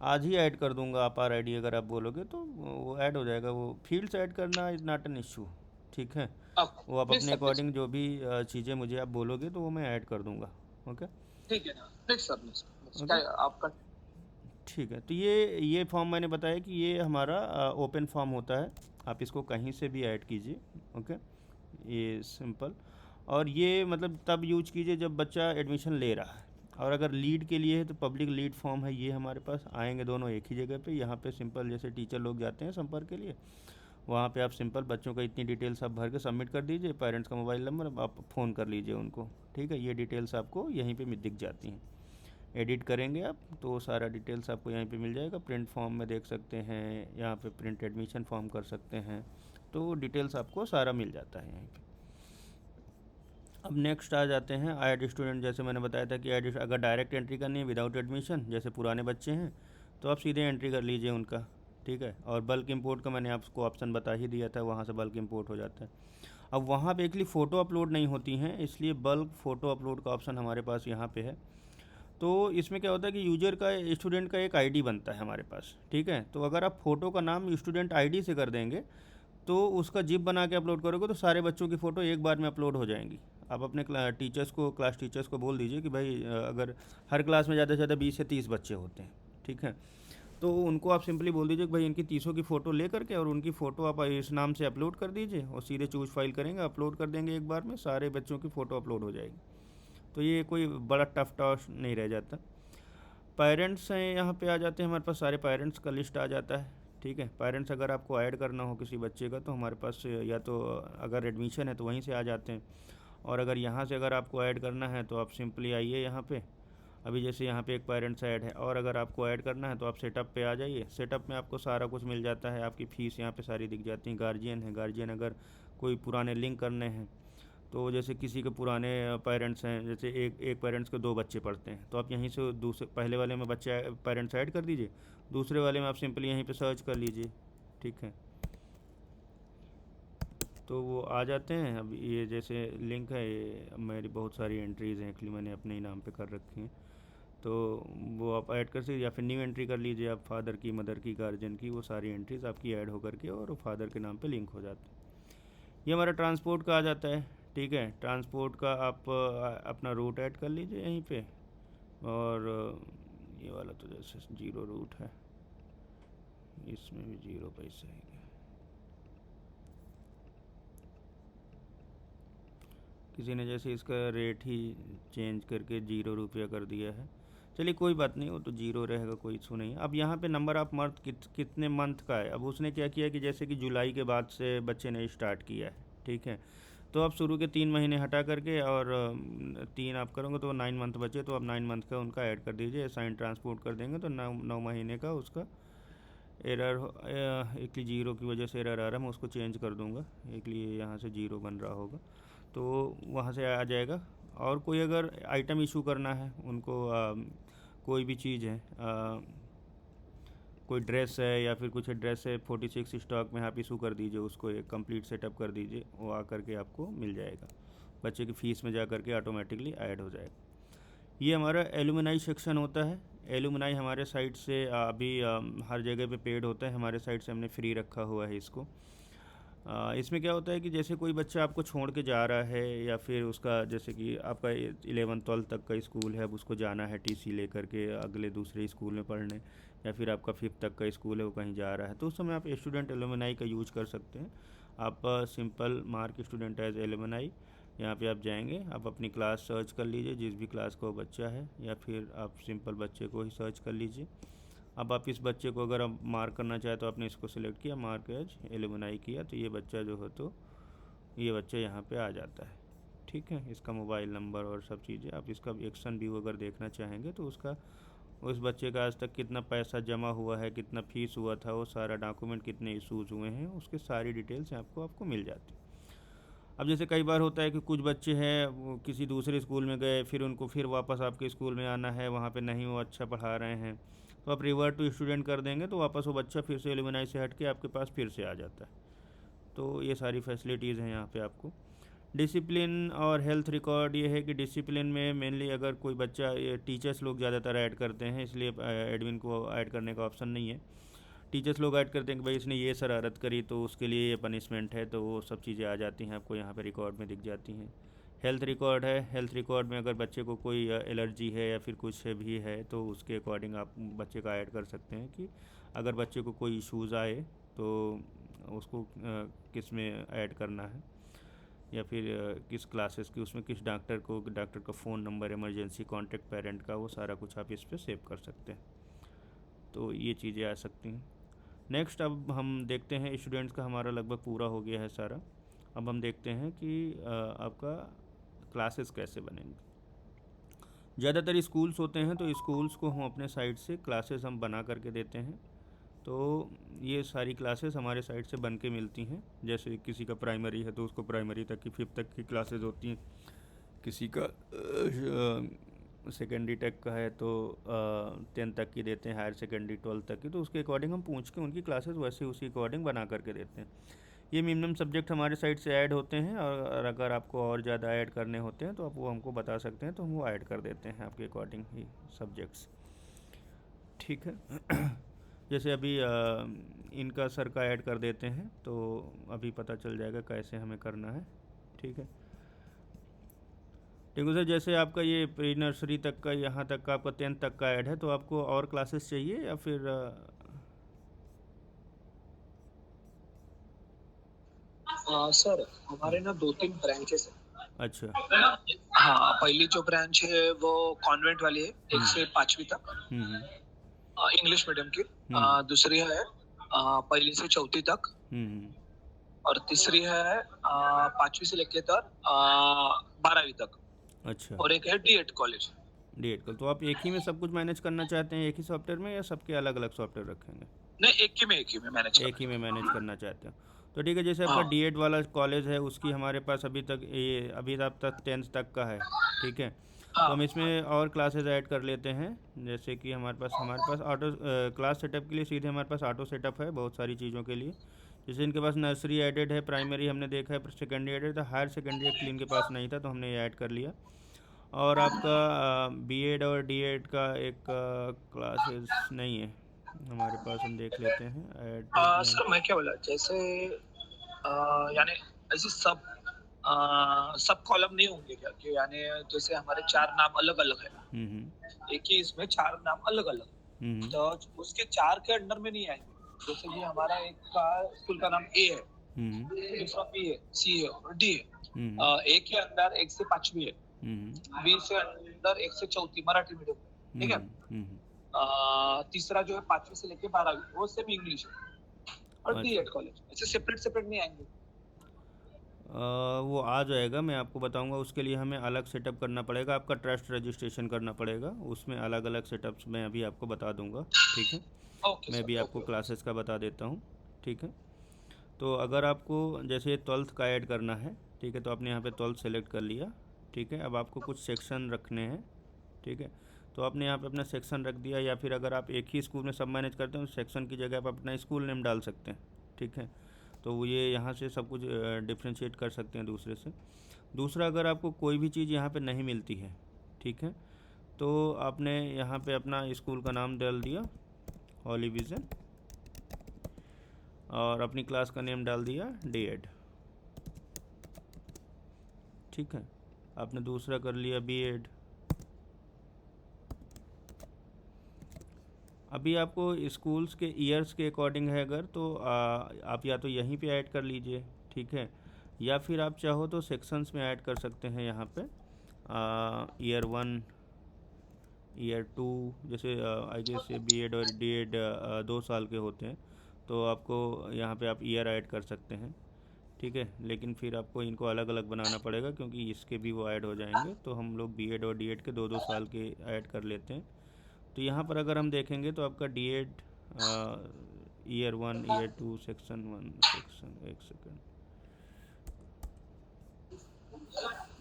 आज ही ऐड कर दूंगा अपार आईडी, अगर आप बोलोगे तो वो ऐड हो जाएगा। वो फील्ड्स ऐड करना इज़ नॉट एन इशू, ठीक है। वो आप प्लीज अपने सर, प्लीज, अकॉर्डिंग जो भी चीज़ें मुझे आप बोलोगे तो वो मैं ऐड कर दूंगा, ओके ठीक है ना, प्लीज सर, प्लीज क्या ओके, आपका। ठीक है। तो ये फॉर्म मैंने बताया कि ये हमारा ओपन फॉर्म होता है, आप इसको कहीं से भी ऐड कीजिए, ओके। ये सिंपल, और ये मतलब तब यूज कीजिए जब बच्चा एडमिशन ले रहा है, और अगर लीड के लिए है तो पब्लिक लीड फॉर्म है, ये हमारे पास आएंगे दोनों एक ही जगह पे। यहाँ पे सिंपल जैसे टीचर लोग जाते हैं संपर्क के लिए, वहाँ पे आप सिंपल बच्चों का इतनी डिटेल्स आप भर के सबमिट कर दीजिए, पेरेंट्स का मोबाइल नंबर आप फ़ोन कर लीजिए उनको, ठीक है। ये डिटेल्स आपको यहीं पे दिख जाती हैं, एडिट करेंगे आप तो सारा डिटेल्स आपको यहीं पे मिल जाएगा। प्रिंट फॉर्म में देख सकते हैं, यहाँ पे प्रिंट एडमिशन फॉर्म कर सकते हैं, तो डिटेल्स आपको सारा मिल जाता है यहीं पे। अब नेक्स्ट आ जाते हैं ऐड स्टूडेंट। जैसे मैंने बताया था कि ऐड अगर डायरेक्ट एंट्री करनी है विदाउट एडमिशन, जैसे पुराने बच्चे हैं तो आप सीधे एंट्री कर लीजिए उनका, ठीक है। और बल्क इंपोर्ट का मैंने आपको ऑप्शन बता ही दिया था, वहाँ से बल्क इंपोर्ट हो जाता है। अब वहाँ पे एक्चुअली फ़ोटो अपलोड नहीं होती हैं, इसलिए बल्क फ़ोटो अपलोड का ऑप्शन हमारे पास यहाँ पे है। तो इसमें क्या होता है कि यूज़र का, स्टूडेंट का एक आईडी बनता है हमारे पास, ठीक है। तो अगर आप फ़ोटो का नाम स्टूडेंट आईडी से कर देंगे तो उसका जिप बना के अपलोड करोगे तो सारे बच्चों की फ़ोटो एक बार में अपलोड हो जाएंगी। आप अपने टीचर्स को, क्लास टीचर्स को बोल दीजिए कि भाई अगर हर क्लास में ज़्यादा से ज़्यादा 20 से 30 बच्चे होते हैं, ठीक है। तो उनको आप सिंपली बोल दीजिए कि भाई इनकी 30 की फ़ोटो ले करके और उनकी फ़ोटो आप इस नाम से अपलोड कर दीजिए और सीधे चूज़ फाइल करेंगे, अपलोड कर देंगे, एक बार में सारे बच्चों की फ़ोटो अपलोड हो जाएगी। तो ये कोई बड़ा टफ टास्क नहीं रह जाता। पेरेंट्स हैं, यहाँ पे आ जाते हैं, हमारे पास सारे पेरेंट्स का लिस्ट आ जाता है, ठीक है। पेरेंट्स अगर आपको ऐड करना हो किसी बच्चे का तो हमारे पास या तो अगर एडमिशन है तो वहीं से आ जाते हैं, और अगर यहाँ से अगर आपको ऐड करना है तो आप सिंपली आइए यहाँ पे। अभी जैसे यहाँ पे एक पेरेंट्स ऐड है, और अगर आपको ऐड करना है तो आप सेटअप पे आ जाइए। सेटअप में आपको सारा कुछ मिल जाता है, आपकी फ़ीस यहाँ पे सारी दिख जाती है। गार्जियन है, गार्जियन अगर कोई पुराने लिंक करने हैं तो जैसे किसी के पुराने पेरेंट्स हैं, जैसे एक पेरेंट्स के 2 बच्चे पढ़ते हैं तो आप यहीं से दूसरे पहले वाले में बच्चे पेरेंट्स ऐड कर दीजिए, दूसरे वाले में आप सिंपली यहीं पे सर्च कर लीजिए, ठीक है। तो वो आ जाते हैं। अब ये जैसे लिंक है, ये मेरी बहुत सारी एंट्रीज़ हैं, एक्चुअली मैंने अपने ही नाम पे कर रखी हैं, तो वो आप ऐड कर सकते, या फिर न्यू एंट्री कर लीजिए आप, फादर की, मदर की, गार्जियन की, वो सारी एंट्रीज़ आपकी ऐड होकर के और फादर के नाम पे लिंक हो जाते हैं। ये हमारा ट्रांसपोर्ट का आ जाता है, ठीक है। ट्रांसपोर्ट का आप अपना रूट ऐड कर लीजिए यहीं पे, और ये वाला तो जैसे 0 रूट है, इसमें भी 0 पैसे है। किसी ने जैसे इसका रेट ही चेंज करके 0 रुपया कर दिया है, चलिए कोई बात नहीं, वो तो 0 रहेगा, कोई इशू नहीं है। अब यहाँ पे नंबर ऑफ मंथ कितने मंथ का है। अब उसने क्या किया कि जैसे कि जुलाई के बाद से बच्चे ने स्टार्ट किया है, ठीक है। तो आप शुरू के 3 महीने हटा करके और 3 आप करोगे तो 9 मंथ बचे, तो आप 9 मंथ का उनका ऐड कर दीजिए। साइन ट्रांसपोर्ट कर देंगे तो 9 महीने का उसका एरर, एक 0 की वजह से एरर आ रहा है, मैं उसको चेंज कर दूंगा, एक लिए यहाँ से 0 बन रहा होगा, तो वहाँ से आ जाएगा। और कोई अगर आइटम इशू करना है उनको, कोई भी चीज़ है, कोई ड्रेस है या फिर कुछ ड्रेस है 46 स्टॉक में, आप इशू कर दीजिए उसको, एक कंप्लीट सेटअप कर दीजिए, वो आ करके आपको मिल जाएगा, बच्चे की फ़ीस में जा करके ऑटोमेटिकली ऐड हो जाएगा। ये हमारा एलुमनाई सेक्शन होता है। एलुमनाई हमारे साइट से अभी हर जगह पे पेड होता है, हमारे साइट से हमने फ्री रखा हुआ है इसको। इसमें क्या होता है कि जैसे कोई बच्चा आपको छोड़ के जा रहा है, या फिर उसका जैसे कि आपका 11th-12th तक का स्कूल है, अब उसको जाना है टीसी लेकर के अगले दूसरे स्कूल में पढ़ने, या फिर आपका 5th तक का स्कूल है वो कहीं जा रहा है, तो उस समय आप स्टूडेंट एलुमनाई का यूज कर सकते हैं। आप simple mark student as alumni, यहाँ पे आप जाएंगे, आप अपनी क्लास सर्च कर लीजिए, जिस भी क्लास का वो बच्चा है, या फिर आप सिंपल बच्चे को ही सर्च कर लीजिए। अब आप इस बच्चे को अगर आप मार्क करना चाहे तो आपने इसको सिलेक्ट किया, मार्क एज एलुमनाई किया, तो ये बच्चा जो हो, तो ये बच्चा यहाँ पे आ जाता है, ठीक है। इसका मोबाइल नंबर और सब चीज़ें, आप इसका एक्शन व्यू अगर देखना चाहेंगे तो उसका, उस बच्चे का आज तक कितना पैसा जमा हुआ है, कितना फ़ीस हुआ था, वो सारा डॉक्यूमेंट, कितने इशूज़ हुए हैं, उसके सारी डिटेल्स आपको मिल जाती है। अब जैसे कई बार होता है कि कुछ बच्चे हैं वो किसी दूसरे स्कूल में गए, फिर उनको फिर वापस आपके स्कूल में आना है, वहाँ पे नहीं वो अच्छा पढ़ा रहे हैं, तो आप रिवर्ट टू स्टूडेंट कर देंगे तो वापस वो बच्चा फिर से एलुमनाई से हट के आपके पास फिर से आ जाता है। तो ये सारी फैसिलिटीज़ हैं यहाँ पे आपको। डिसिप्लिन और हेल्थ रिकॉर्ड, ये है कि डिसिप्लिन में मेनली अगर कोई बच्चा, ये टीचर्स लोग ज़्यादातर ऐड करते हैं, इसलिए एडमिन को ऐड करने का ऑप्शन नहीं है। टीचर्स लोग ऐड करते हैं कि भाई इसने ये शरारत करी तो उसके लिए ये पनिशमेंट है, तो वो सब चीज़ें आ जाती हैं आपको यहाँ पे रिकॉर्ड में दिख जाती हैं। हेल्थ रिकॉर्ड है, हेल्थ रिकॉर्ड में अगर बच्चे को कोई एलर्जी है या फिर कुछ भी है तो उसके अकॉर्डिंग आप बच्चे का ऐड कर सकते हैं, कि अगर बच्चे को कोई इश्यूज़ आए तो उसको किस में ऐड करना है, या फिर किस क्लासेस की, उसमें किस डॉक्टर को, डॉक्टर का phone number, emergency contact parent का, वो सारा कुछ आप इस पर सेव कर सकते हैं। तो ये चीज़ें आ सकती हैं। नेक्स्ट अब हम देखते हैं, स्टूडेंट्स का हमारा लगभग पूरा हो गया है सारा। अब हम देखते हैं कि आपका क्लासेस कैसे बनेंगे। ज़्यादातर स्कूल्स होते हैं तो स्कूल्स को हम अपने साइड से क्लासेस हम बना करके देते हैं, तो ये सारी क्लासेस हमारे साइड से बन के मिलती हैं। जैसे किसी का प्राइमरी है तो उसको प्राइमरी तक की 5th तक की क्लासेस होती हैं, किसी का सेकेंडरी तक का है तो 10 तक की देते हैं, हायर सेकेंडरी 12 तक की, तो उसके अकॉर्डिंग हम पूछ के उनकी क्लासेस वैसे उसी अकॉर्डिंग बना करके देते हैं। ये मिनिमम सब्जेक्ट हमारे साइड से ऐड होते हैं, और अगर आपको और ज़्यादा ऐड करने होते हैं तो आप वो हमको बता सकते हैं, तो हम वो ऐड कर देते हैं आपके अकॉर्डिंग ही सब्जेक्ट्स। ठीक है। जैसे अभी इनका सर का ऐड कर देते हैं, तो अभी पता चल जाएगा कैसे हमें करना है। ठीक है। ठीक है सर, जैसे आपका ये प्री नर्सरी तक का, यहाँ तक का आपका 10th तक का ऐड है, तो आपको और क्लासेस चाहिए या फिर सर हमारे ना 2-3 ब्रांचेस है। अच्छा। हाँ, पहली जो ब्रांच है वो कॉन्वेंट वाली है, 1 हम्म से 5वीं तक, हम्म इंग्लिश मीडियम की। हम्म दूसरी है पहली से 4वीं तक, हम्म और तीसरी है 5वीं से लेकर 12वीं तक, अच्छा। और एक है डी.एड कॉलेज। D8 का, तो आप एक ही में सब कुछ मैनेज करना चाहते हैं, एक ही सॉफ्टवेयर में, या सबके अलग अलग सॉफ्टवेयर रखेंगे? नहीं, एक ही में मैनेज एक ही करना में है। मैनेज करना चाहते हो, तो ठीक है। जैसे आपका हाँ D8 वाला कॉलेज है, उसकी हमारे पास अभी तक ये अभी आप तक 10th तक का है। ठीक है। तो हम हाँ इसमें और क्लासेस ऐड कर लेते हैं। जैसे कि हमारे पास ऑटो क्लास सेटअप के लिए सीधे हमारे पास ऑटो सेटअप है बहुत सारी चीज़ों के लिए। जैसे इनके पास नर्सरी एडेड है, प्राइमरी हमने देखा है, सेकेंडरी एडेड था, हायर सेकेंडरी एक्चुअली इनके पास नहीं था, तो हमने ये ऐड कर लिया। और आपका B.Ed और D.Ed का एक क्लासेस नहीं है हमारे पास, हम देख लेते हैं एडेड नहीं। सर, मैं क्या बोला, जैसे यानी ऐसे सब कॉलम नहीं होंगे क्या, कि यानी जैसे हमारे 4 नाम अलग अलग है, हम्म एक ही इसमें 4 नाम अलग अलग, हम्म तो उसके 4 के अंडर में नहीं आएंगे। जैसे कि हमारा एक का स्कूल का नाम ए है, हम्म दूसरा बी है, सी है और डी है। हम्म ए के अंदर 1 से 5वीं है, हम्म बी से अंदर 1 से 4वीं मराठी मीडियम है, ठीक है। हम्म तीसरा जो है 5वीं से लेके 12वीं, वो सेमी इंग्लिश है, और अच्छा। डी.एड कॉलेज ऐसे सेपरेट सेपरेट नहीं आएंगे। वो आ जाएगा, मैं आपको बताऊंगा। उसके लिए हमें अलग सेटअप करना पड़ेगा, आपका ट्रस्ट रजिस्ट्रेशन करना पड़ेगा, उसमें अलग अलग सेटअप्स मैं अभी आपको बता दूंगा। ठीक है। ओके मैं सर, भी आपको ओके ओके क्लासेस सर। का बता देता हूँ। ठीक है। तो अगर आपको जैसे 12th का ऐड करना है, ठीक है, तो आपने यहाँ पे 12th सेलेक्ट कर लिया। ठीक है। अब आपको कुछ सेक्शन रखने हैं। ठीक है। तो आपने यहाँ पे अपना सेक्शन रख दिया, या फिर अगर आप एक ही स्कूल में सब मैनेज करते हैं तो सेक्शन की जगह आप अपना स्कूल नेम डाल सकते हैं। ठीक है। तो वो ये यहाँ से सब कुछ डिफ्रेंशिएट कर सकते हैं दूसरे से। दूसरा, अगर आपको कोई भी चीज़ यहाँ पे नहीं मिलती है, ठीक है, तो आपने यहाँ पे अपना स्कूल का नाम डाल दिया, हॉली विज़न, और अपनी क्लास का नेम डाल दिया D.Ed। ठीक है। आपने दूसरा कर लिया B.Ed। अभी आपको स्कूल्स के ईयर्स के अकॉर्डिंग है अगर, तो आप या तो यहीं पे ऐड कर लीजिए। ठीक है। या फिर आप चाहो तो सेक्शंस में ऐड कर सकते हैं यहाँ पे, ईयर 1, ईयर 2, जैसे आई गेस B.Ed और D.Ed 2 साल के होते हैं, तो आपको यहाँ पे आप ईयर ऐड कर सकते हैं। ठीक है। लेकिन फिर आपको इनको अलग अलग बनाना पड़ेगा, क्योंकि इसके भी वो ऐड हो जाएंगे, तो हम लोग B.Ed और D.Ed के 2-2 साल के ऐड कर लेते हैं। तो यहाँ पर अगर हम देखेंगे तो आपका D.Ed year 1, year 2, section 1, section, एक सेकेंड।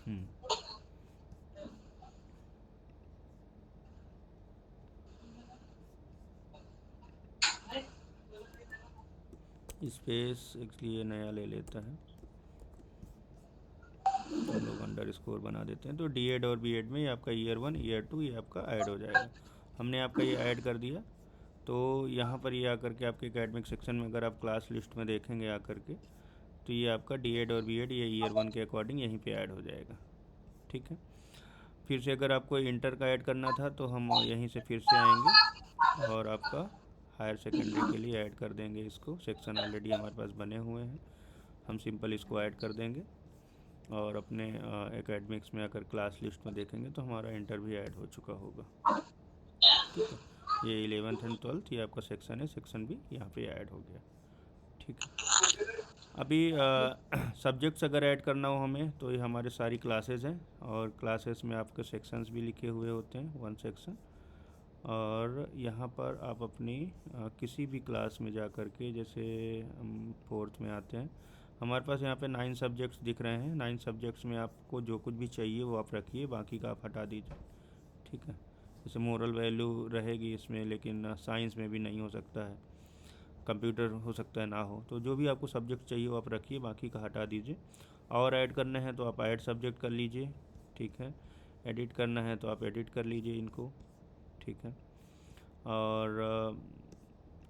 हम्म स्पेस इसलिए नया ले लेता है, तो हम लोग अंडर स्कोर बना देते हैं। तो D.Ed और B.Ed में ये आपका ईयर 1, ईयर 2 ये आपका ऐड हो जाएगा। हमने आपका ये ऐड कर दिया। तो यहाँ पर ये आकर के आपके एकेडमिक सेक्शन में अगर आप क्लास लिस्ट में देखेंगे आकर के, तो ये आपका D.Ed और B.Ed ये ईयर 1 के अकॉर्डिंग यहीं पे ऐड हो जाएगा। ठीक है। फिर से अगर आपको इंटर का ऐड करना था, तो हम यहीं से फिर से आएंगे और आपका हायर सेकेंडरी के लिए ऐड कर देंगे इसको। सेक्शन ऑलरेडी हमारे पास बने हुए हैं, हम सिंपल इसको ऐड कर देंगे। और अपने एकेडमिक्स में अगर क्लास लिस्ट में देखेंगे तो हमारा इंटर भी ऐड हो चुका होगा। ठीक है। ये 11th एंड 12th ये आपका सेक्शन है, सेक्शन भी यहाँ पे ऐड हो गया। ठीक है। अभी सब्जेक्ट्स अगर ऐड करना हो हमें, तो ये हमारे सारी क्लासेस हैं, और क्लासेस में आपके सेक्शंस भी लिखे हुए होते हैं, 1 सेक्शन। और यहाँ पर आप अपनी किसी भी क्लास में जा कर के, जैसे हम 4th में आते हैं, हमारे पास यहाँ पे 9 सब्जेक्ट्स दिख रहे हैं। 9 सब्जेक्ट्स में आपको जो कुछ भी चाहिए वो आप रखिए, बाकी का आप हटा दीजिए। ठीक है। जैसे मोरल वैल्यू रहेगी इसमें, लेकिन साइंस में भी नहीं हो सकता है, कंप्यूटर हो सकता है ना हो। तो जो भी आपको सब्जेक्ट चाहिए वो आप रखिए, बाकी का हटा दीजिए। और ऐड करने हैं तो आप ऐड सब्जेक्ट कर लीजिए, ठीक है। एडिट करना है तो आप एडिट कर लीजिए इनको, ठीक है। और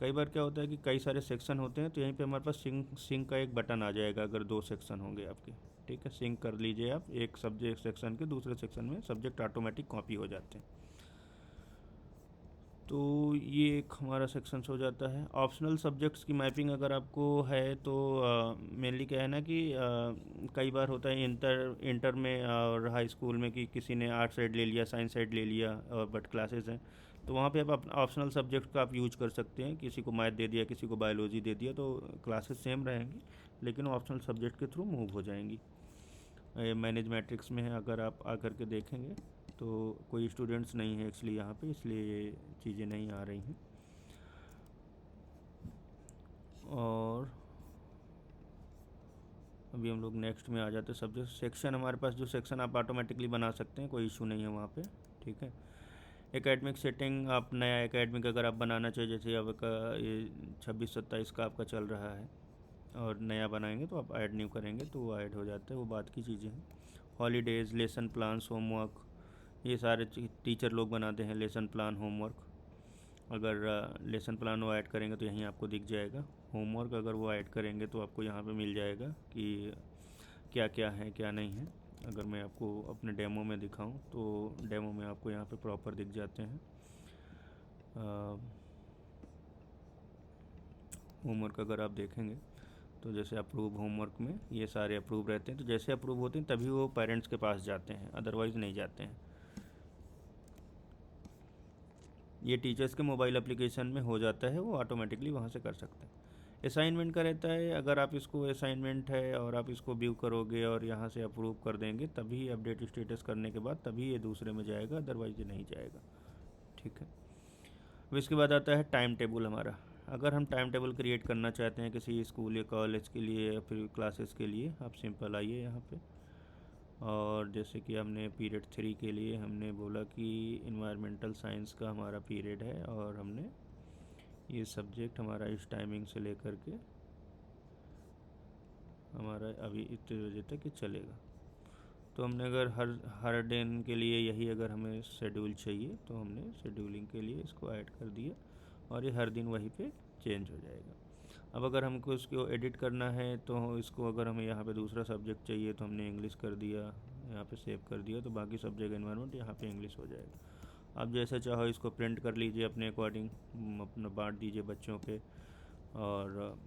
कई बार क्या होता है कि कई सारे सेक्शन होते हैं, तो यहीं पे हमारे पास सिंक का एक बटन आ जाएगा अगर 2 सेक्शन होंगे आपके, ठीक है। सिंक कर लीजिए आप, एक सब्जेक्ट सेक्शन के दूसरे सेक्शन में सब्जेक्ट ऑटोमेटिक कॉपी हो जाते हैं। तो ये एक हमारा सेक्शंस हो जाता है। ऑप्शनल सब्जेक्ट्स की मैपिंग अगर आपको है तो मेनली क्या है ना कि कई बार होता है इंटर में और हाई स्कूल में कि किसी ने आर्ट साइड ले लिया, साइंस साइड ले लिया, और बट क्लासेस हैं, तो वहाँ पे आप ऑप्शनल सब्जेक्ट का आप यूज कर सकते हैं। किसी को मैथ दे दिया, किसी को बायोलॉजी दे दिया, तो क्लासेस सेम रहेंगी लेकिन ऑप्शनल सब्जेक्ट के थ्रू मूव हो जाएंगी। मैनेज मैट्रिक्स में है, अगर आप आकर के देखेंगे तो कोई स्टूडेंट्स नहीं है एक्चुअली यहाँ पे, इसलिए ये चीज़ें नहीं आ रही हैं। और अभी हम लोग नेक्स्ट में आ जाते हैं। सब्जेक्ट सेक्शन, हमारे पास जो सेक्शन आप ऑटोमेटिकली बना सकते हैं, कोई इशू नहीं है वहाँ पे, ठीक है। एकेडमिक सेटिंग, आप नया एकेडमिक अगर आप बनाना चाहिए, जैसे आपका ये 26-27 का आपका चल रहा है और नया बनाएंगे तो आप ऐड न्यू करेंगे तो वो ऐड हो जाता है, वो बात की चीज़ें हैं। हॉलीडेज़, लेसन प्लान्स, होमवर्क, ये सारे टीचर लोग बनाते हैं लेसन प्लान, होमवर्क। अगर लेसन प्लान वो ऐड करेंगे तो यहीं आपको दिख जाएगा। होमवर्क अगर वो ऐड करेंगे तो आपको यहाँ पे मिल जाएगा कि क्या क्या है क्या नहीं है। अगर मैं आपको अपने डेमो में दिखाऊं तो डेमो में आपको यहाँ पे प्रॉपर दिख जाते हैं। होमवर्क अगर आप देखेंगे तो जैसे अप्रूव होमवर्क में ये सारे अप्रूव रहते हैं, तो जैसे अप्रूव होते हैं तभी वो पेरेंट्स के पास जाते हैं, अदरवाइज़ नहीं जाते हैं। ये टीचर्स के मोबाइल एप्लीकेशन में हो जाता है, वो ऑटोमेटिकली वहाँ से कर सकते हैं। असाइनमेंट का रहता है, अगर आप इसको असाइनमेंट है और आप इसको व्यू करोगे और यहाँ से अप्रूव कर देंगे तभी अपडेट स्टेटस करने के बाद तभी ये दूसरे में जाएगा, अदरवाइज ये नहीं जाएगा, ठीक है। अब इसके बाद आता है टाइम टेबल हमारा। अगर हम टाइम टेबल क्रिएट करना चाहते हैं किसी स्कूल या कॉलेज के लिए या फिर क्लासेस के लिए, आप सिंपल आइए यहाँ पे। और जैसे कि हमने पीरियड 3 के लिए हमने बोला कि इन्वायरमेंटल साइंस का हमारा पीरियड है और हमने ये सब्जेक्ट हमारा इस टाइमिंग से लेकर के हमारा अभी इतने बजे तक ये चलेगा। तो हमने अगर हर दिन के लिए यही अगर हमें शेड्यूल चाहिए तो हमने शेड्यूलिंग के लिए इसको ऐड कर दिया और ये हर दिन वहीं पे चेंज हो जाएगा। अब अगर हमको इसको एडिट करना है तो इसको अगर हमें यहाँ पे दूसरा सब्जेक्ट चाहिए तो हमने इंग्लिश कर दिया, यहाँ पे सेव कर दिया, तो बाकी सब जगह एनवायरनमेंट यहाँ पे इंग्लिश हो जाएगा। आप जैसा चाहो इसको प्रिंट कर लीजिए अपने अकॉर्डिंग, अपना बांट दीजिए बच्चों पे, और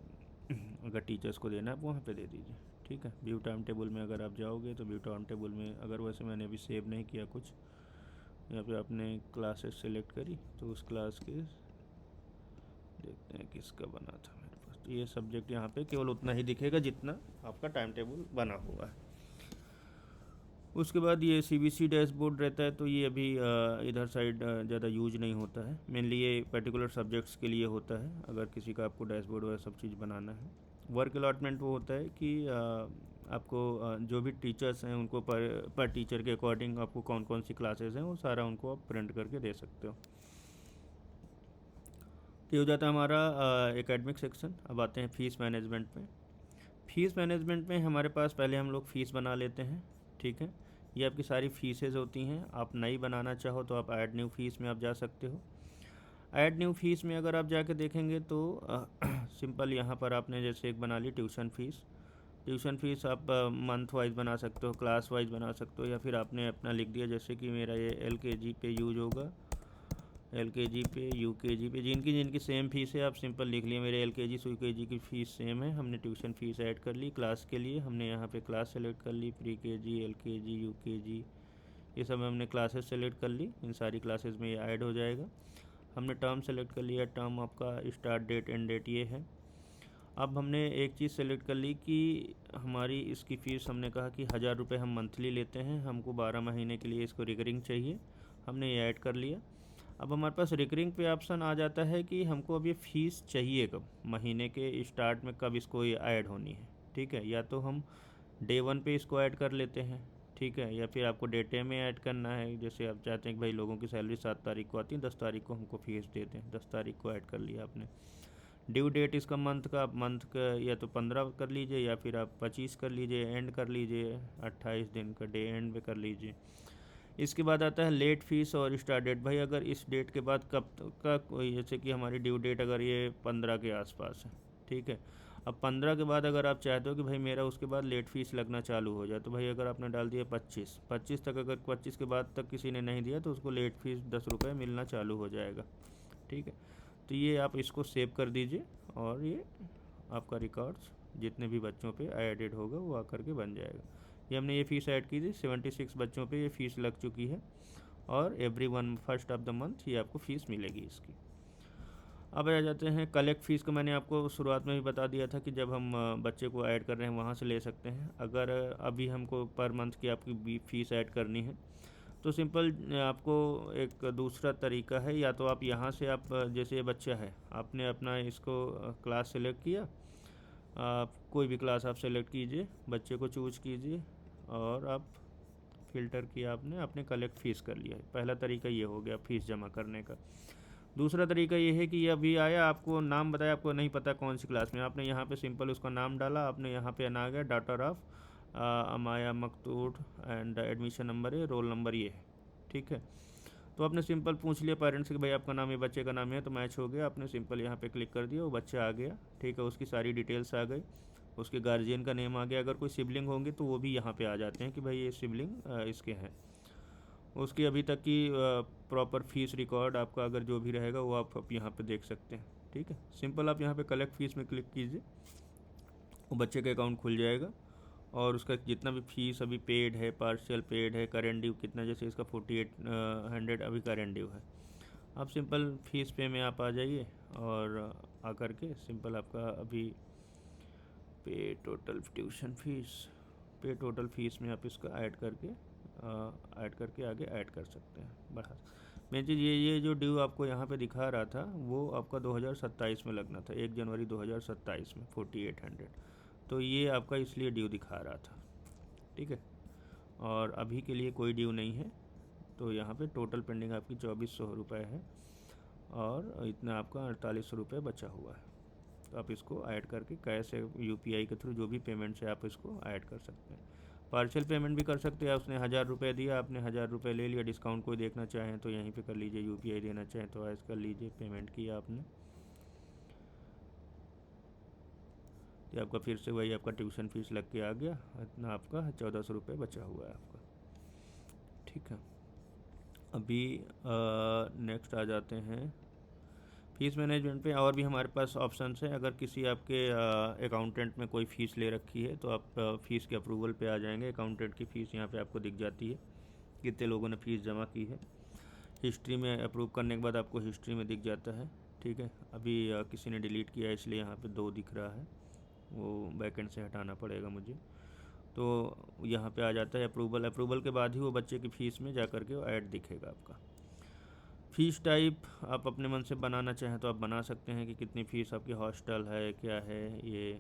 अगर टीचर्स को देना है आप वहाँ पे दे दीजिए, ठीक है। व्यू टाइम टेबल में अगर आप जाओगे तो व्यू टाइम टेबल में अगर वैसे मैंने अभी सेव नहीं किया कुछ, यहाँ पे आपने क्लासेस सेलेक्ट करी तो उस क्लास के देखते हैं किसका बना था मेरे पास, तो ये सब्जेक्ट यहाँ पे केवल उतना ही दिखेगा जितना आपका टाइम टेबल बना हुआ है। उसके बाद ये CBC डैशबोर्ड रहता है, तो ये अभी इधर साइड ज़्यादा यूज नहीं होता है, मेनली ये पर्टिकुलर सब्जेक्ट्स के लिए होता है। अगर किसी का आपको डैशबोर्ड वगैरह सब चीज़ बनाना है। वर्क अलॉटमेंट वो होता है कि आपको जो भी टीचर्स हैं उनको पर टीचर के अकॉर्डिंग आपको कौन कौन सी क्लासेस हैं वो सारा उनको आप प्रिंट करके दे सकते हो। तो ये हो जाता है हमारा एकेडमिक सेक्शन। अब आते हैं फ़ीस मैनेजमेंट में। फ़ीस मैनेजमेंट में हमारे पास पहले हम लोग फ़ीस बना लेते हैं, ठीक है। ये आपकी सारी फ़ीसेज होती हैं। आप नई बनाना चाहो तो आप ऐड न्यू फ़ीस में आप जा सकते हो। ऐड न्यू फ़ीस में अगर आप जाके देखेंगे तो सिंपल यहाँ पर आपने जैसे एक बना ली ट्यूशन फ़ीस। ट्यूशन फ़ीस आप मंथ वाइज बना सकते हो, क्लास वाइज बना सकते हो, या फिर आपने अपना लिख दिया जैसे कि मेरा ये LKG पे यूज होगा, LKG पे, UKG पे, जिनकी जिनकी सेम फ़ीस है आप सिंपल लिख लिए मेरे LKG से UKG की फ़ीस सेम है। हमने ट्यूशन फ़ीस ऐड कर ली। क्लास के लिए हमने यहाँ पे क्लास सेलेक्ट कर ली, प्री-KG, LKG, UKG, ये सब हमने क्लासेस सेलेक्ट कर ली। इन सारी क्लासेस में ये ऐड हो जाएगा। हमने टर्म सेलेक्ट कर लिया, टर्म आपका स्टार्ट डेट एंड डेट ये है। अब हमने एक चीज़ सेलेक्ट कर ली कि हमारी इसकी फ़ीस हमने कहा कि 1000 रुपये हम मंथली लेते हैं, हमको 12 महीने के लिए इसको रिकरिंग चाहिए, हमने ये ऐड कर लिया। अब हमारे पास रिकरिंग पे ऑप्शन आ जाता है कि हमको अब ये फ़ीस चाहिए कब, महीने के स्टार्ट में कब इसको ये ऐड होनी है, ठीक है। या तो हम डे 1 पे इसको ऐड कर लेते हैं, ठीक है, या फिर आपको डेटे में ऐड करना है, जैसे आप चाहते हैं कि भाई लोगों की सैलरी 7 तारीख को आती है, 10 तारीख को हमको फीस दे दें, 10 तारीख को ऐड कर लिया आपने। ड्यू डेट इसका मंथ का, आप मंथ का या तो 15 कर लीजिए या फिर आप 25 कर लीजिए, एंड कर लीजिए 28 दिन का डे एंड में कर लीजिए। इसके बाद आता है लेट फीस और स्टार्ट डेट। भाई अगर इस डेट के बाद कब का कोई, जैसे कि हमारी ड्यू डेट अगर ये 15 के आसपास है, ठीक है, अब 15 के बाद अगर आप चाहते हो कि भाई मेरा उसके बाद लेट फीस लगना चालू हो जाए, तो भाई अगर आपने डाल दिया 25 तक, अगर 25 के बाद तक किसी ने नहीं दिया तो उसको लेट फीस 10 रुपये मिलना चालू हो जाएगा, ठीक है। तो ये आप इसको सेव कर दीजिए और ये आपका रिकॉर्ड्स जितने भी बच्चों पे एडेड होगा वो आकर के बन जाएगा। ये हमने ये फ़ीस ऐड की थी, 76 बच्चों पे ये फ़ीस लग चुकी है और every one first of the month ये आपको फ़ीस मिलेगी इसकी। अब आ जाते हैं कलेक्ट फ़ीस को। मैंने आपको शुरुआत में भी बता दिया था कि जब हम बच्चे को ऐड कर रहे हैं वहाँ से ले सकते हैं। अगर अभी हमको पर मंथ की आपकी फ़ीस ऐड करनी है तो सिंपल आपको एक दूसरा तरीका है, या तो आप यहाँ से आप जैसे ये बच्चा है, आपने अपना इसको क्लास सेलेक्ट किया, आप कोई भी क्लास आप सेलेक्ट कीजिए, बच्चे को चूज कीजिए और आप फ़िल्टर किया, आपने कलेक्ट फ़ीस कर लिया है। पहला तरीका ये हो गया फ़ीस जमा करने का। दूसरा तरीका ये है कि ये अभी आया, आपको नाम बताया, आपको नहीं पता कौन सी क्लास में, आपने यहाँ पे सिंपल उसका नाम डाला, आपने यहाँ पे आ गया daughter of Amaya Maktoot and admission number है, रोल नंबर ये है, ठीक है। तो आपने सिंपल पूछ लिया पेरेंट्स से कि भाई आपका नाम है, बच्चे का नाम है, तो मैच हो गया, आपने सिंपल यहाँ पे क्लिक कर दिया, वो बच्चा आ गया, ठीक है, उसकी सारी डिटेल्स आ गई, उसके गार्जियन का नेम आ गया। अगर कोई सिबलिंग होंगे तो वो भी यहाँ पे आ जाते हैं कि भाई ये सिबलिंग इसके हैं। उसकी अभी तक की प्रॉपर फीस रिकॉर्ड आपका अगर जो भी रहेगा वो आप यहाँ पे देख सकते हैं, ठीक है। सिंपल आप यहाँ पे कलेक्ट फ़ीस में क्लिक कीजिए, वो बच्चे का अकाउंट खुल जाएगा और उसका जितना भी फीस अभी पेड है, पार्शियल पेड है, करेंट ड्यू कितना, जैसे इसका 4800 अभी करेंट ड्यू है। आप सिंपल फ़ीस पे में आप आ जाइए और आकर के सिंपल आपका अभी पे टोटल ट्यूशन फ़ीस, पे टोटल फ़ीस में आप इसका ऐड करके आगे ऐड कर सकते हैं। बढ़ा मेन चीज़ ये जो ड्यू आपको यहाँ पे दिखा रहा था वो आपका 2027 में लगना था, 1 जनवरी 2027 में 4800, तो ये आपका इसलिए ड्यू दिखा रहा था, ठीक है। और अभी के लिए कोई ड्यू नहीं है, तो यहाँ पे टोटल पेंडिंग आपकी 2400 रुपये है और इतना आपका 4800 रुपये बचा हुआ है। तो आप इसको ऐड करके कैश UPI के थ्रू जो भी पेमेंट से आप इसको ऐड कर सकते हैं। पार्शियल पेमेंट भी कर सकते हैं, उसने 1000 रुपये दिया, आपने 1000 रुपये ले लिया, डिस्काउंट कोई देखना चाहें तो यहीं पे कर लीजिए, UPI देना चाहें तो ऐसे कर लीजिए, पेमेंट किया आपने, ये आपका फिर से वही आपका ट्यूशन फ़ीस लग के आ गया, इतना आपका 1400 रुपये बचा हुआ है आपका, ठीक है। अभी नेक्स्ट आ जाते हैं फ़ीस मैनेजमेंट पे। और भी हमारे पास ऑप्शंस हैं। अगर किसी आपके अकाउंटेंट में कोई फ़ीस ले रखी है तो आप फ़ीस के अप्रूवल पे आ जाएंगे, अकाउंटेंट की फ़ीस यहाँ पे आपको दिख जाती है, कितने लोगों ने फ़ीस जमा की है। हिस्ट्री में अप्रूव करने के बाद आपको हिस्ट्री में दिख जाता है, ठीक है। अभी किसी ने डिलीट किया है इसलिए यहाँ पे 2 दिख रहा है, वो बैकेंड से हटाना पड़ेगा मुझे। तो यहाँ पे आ जाता है अप्रूवल के बाद ही वो बच्चे की फ़ीस में जा कर के ऐड दिखेगा आपका। फ़ीस टाइप आप अपने मन से बनाना चाहें तो आप बना सकते हैं कि कितनी फ़ीस आपकी हॉस्टल है, क्या है ये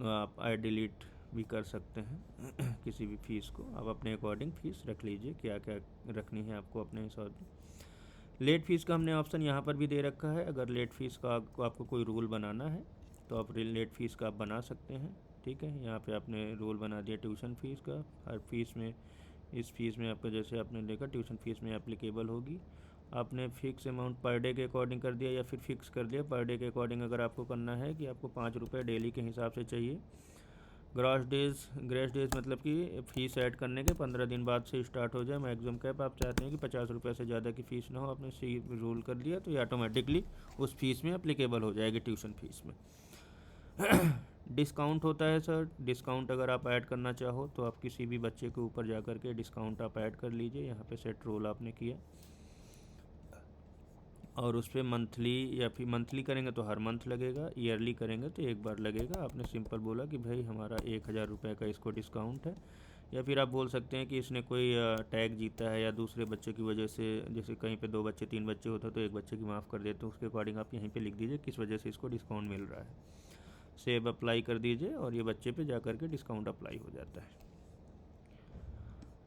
आप ऐड डिलीट भी कर सकते हैं किसी भी फ़ीस को, आप अपने अकॉर्डिंग फ़ीस रख लीजिए, क्या क्या रखनी है आपको अपने हिसाब से। लेट फ़ीस का हमने ऑप्शन यहाँ पर भी दे रखा है, अगर लेट फ़ीस का आपको कोई रूल बनाना है तो आप लेट फ़ीस का आप बना सकते हैं, ठीक है। यहाँ पे आपने रूल बना दिया ट्यूशन फ़ीस का, हर फीस में, इस फीस में आपका जैसे आपने देखा ट्यूशन फ़ीस में एप्लीकेबल होगी। आपने फ़िक्स अमाउंट पर डे के अकॉर्डिंग कर दिया या फिर फ़िक्स कर दिया पर डे के अकॉर्डिंग, अगर आपको करना है कि आपको 5 रुपये डेली के हिसाब से चाहिए। ग्रेस डेज मतलब कि फ़ीस ऐड करने के 15 दिन बाद से स्टार्ट हो जाए। मैक्सिमम कैप आप चाहते हैं कि 50 रुपये से ज़्यादा की फ़ीस ना हो, आपने सी रूल कर दिया तो ये ऑटोमेटिकली उस फीस में एप्लीकेबल हो जाएगी ट्यूशन फ़ीस में। डिस्काउंट होता है सर, डिस्काउंट अगर आप ऐड करना चाहो तो आप किसी भी बच्चे के ऊपर जा कर के डिस्काउंट आप ऐड कर लीजिए। यहाँ पे सेट रोल आपने किया और उस पर मंथली या फिर मंथली करेंगे तो हर मंथ लगेगा, ईयरली करेंगे तो एक बार लगेगा। आपने सिंपल बोला कि भाई हमारा 1000 रुपये का इसको डिस्काउंट है, या फिर आप बोल सकते हैं कि इसने कोई टैग जीता है या दूसरे बच्चे की वजह से, जैसे कहीं पे 2 बच्चे 3 बच्चे होते तो एक बच्चे की माफ़ कर देते, तो उसके अकॉर्डिंग आप यहीं पे लिख दीजिए किस वजह से इसको डिस्काउंट मिल रहा है। सेव अप्लाई कर दीजिए और ये बच्चे पे जा कर के डिस्काउंट अप्लाई हो जाता है।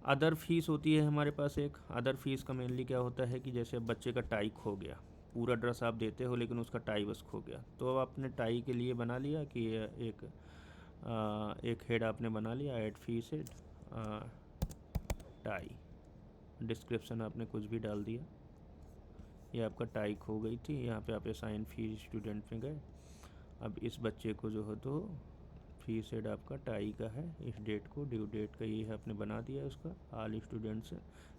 अदर फीस होती है हमारे पास एक। अदर फीस का मेनली क्या होता है कि जैसे अब बच्चे का टाई खो गया, पूरा ड्रेस आप देते हो लेकिन उसका टाई बस खो गया, तो अब आपने टाई के लिए बना लिया कि एक हेड आपने बना लिया, add fees head tie, description आपने कुछ भी डाल दिया। ये आपका टाई खो गई थी, यहाँ पे आप असाइन फी स्टूडेंट में गए। अब इस बच्चे को जो है तो फीस हेड आपका टाई का है, इस डेट को ड्यू डेट का ये है आपने बना दिया उसका। ऑल स्टूडेंट्स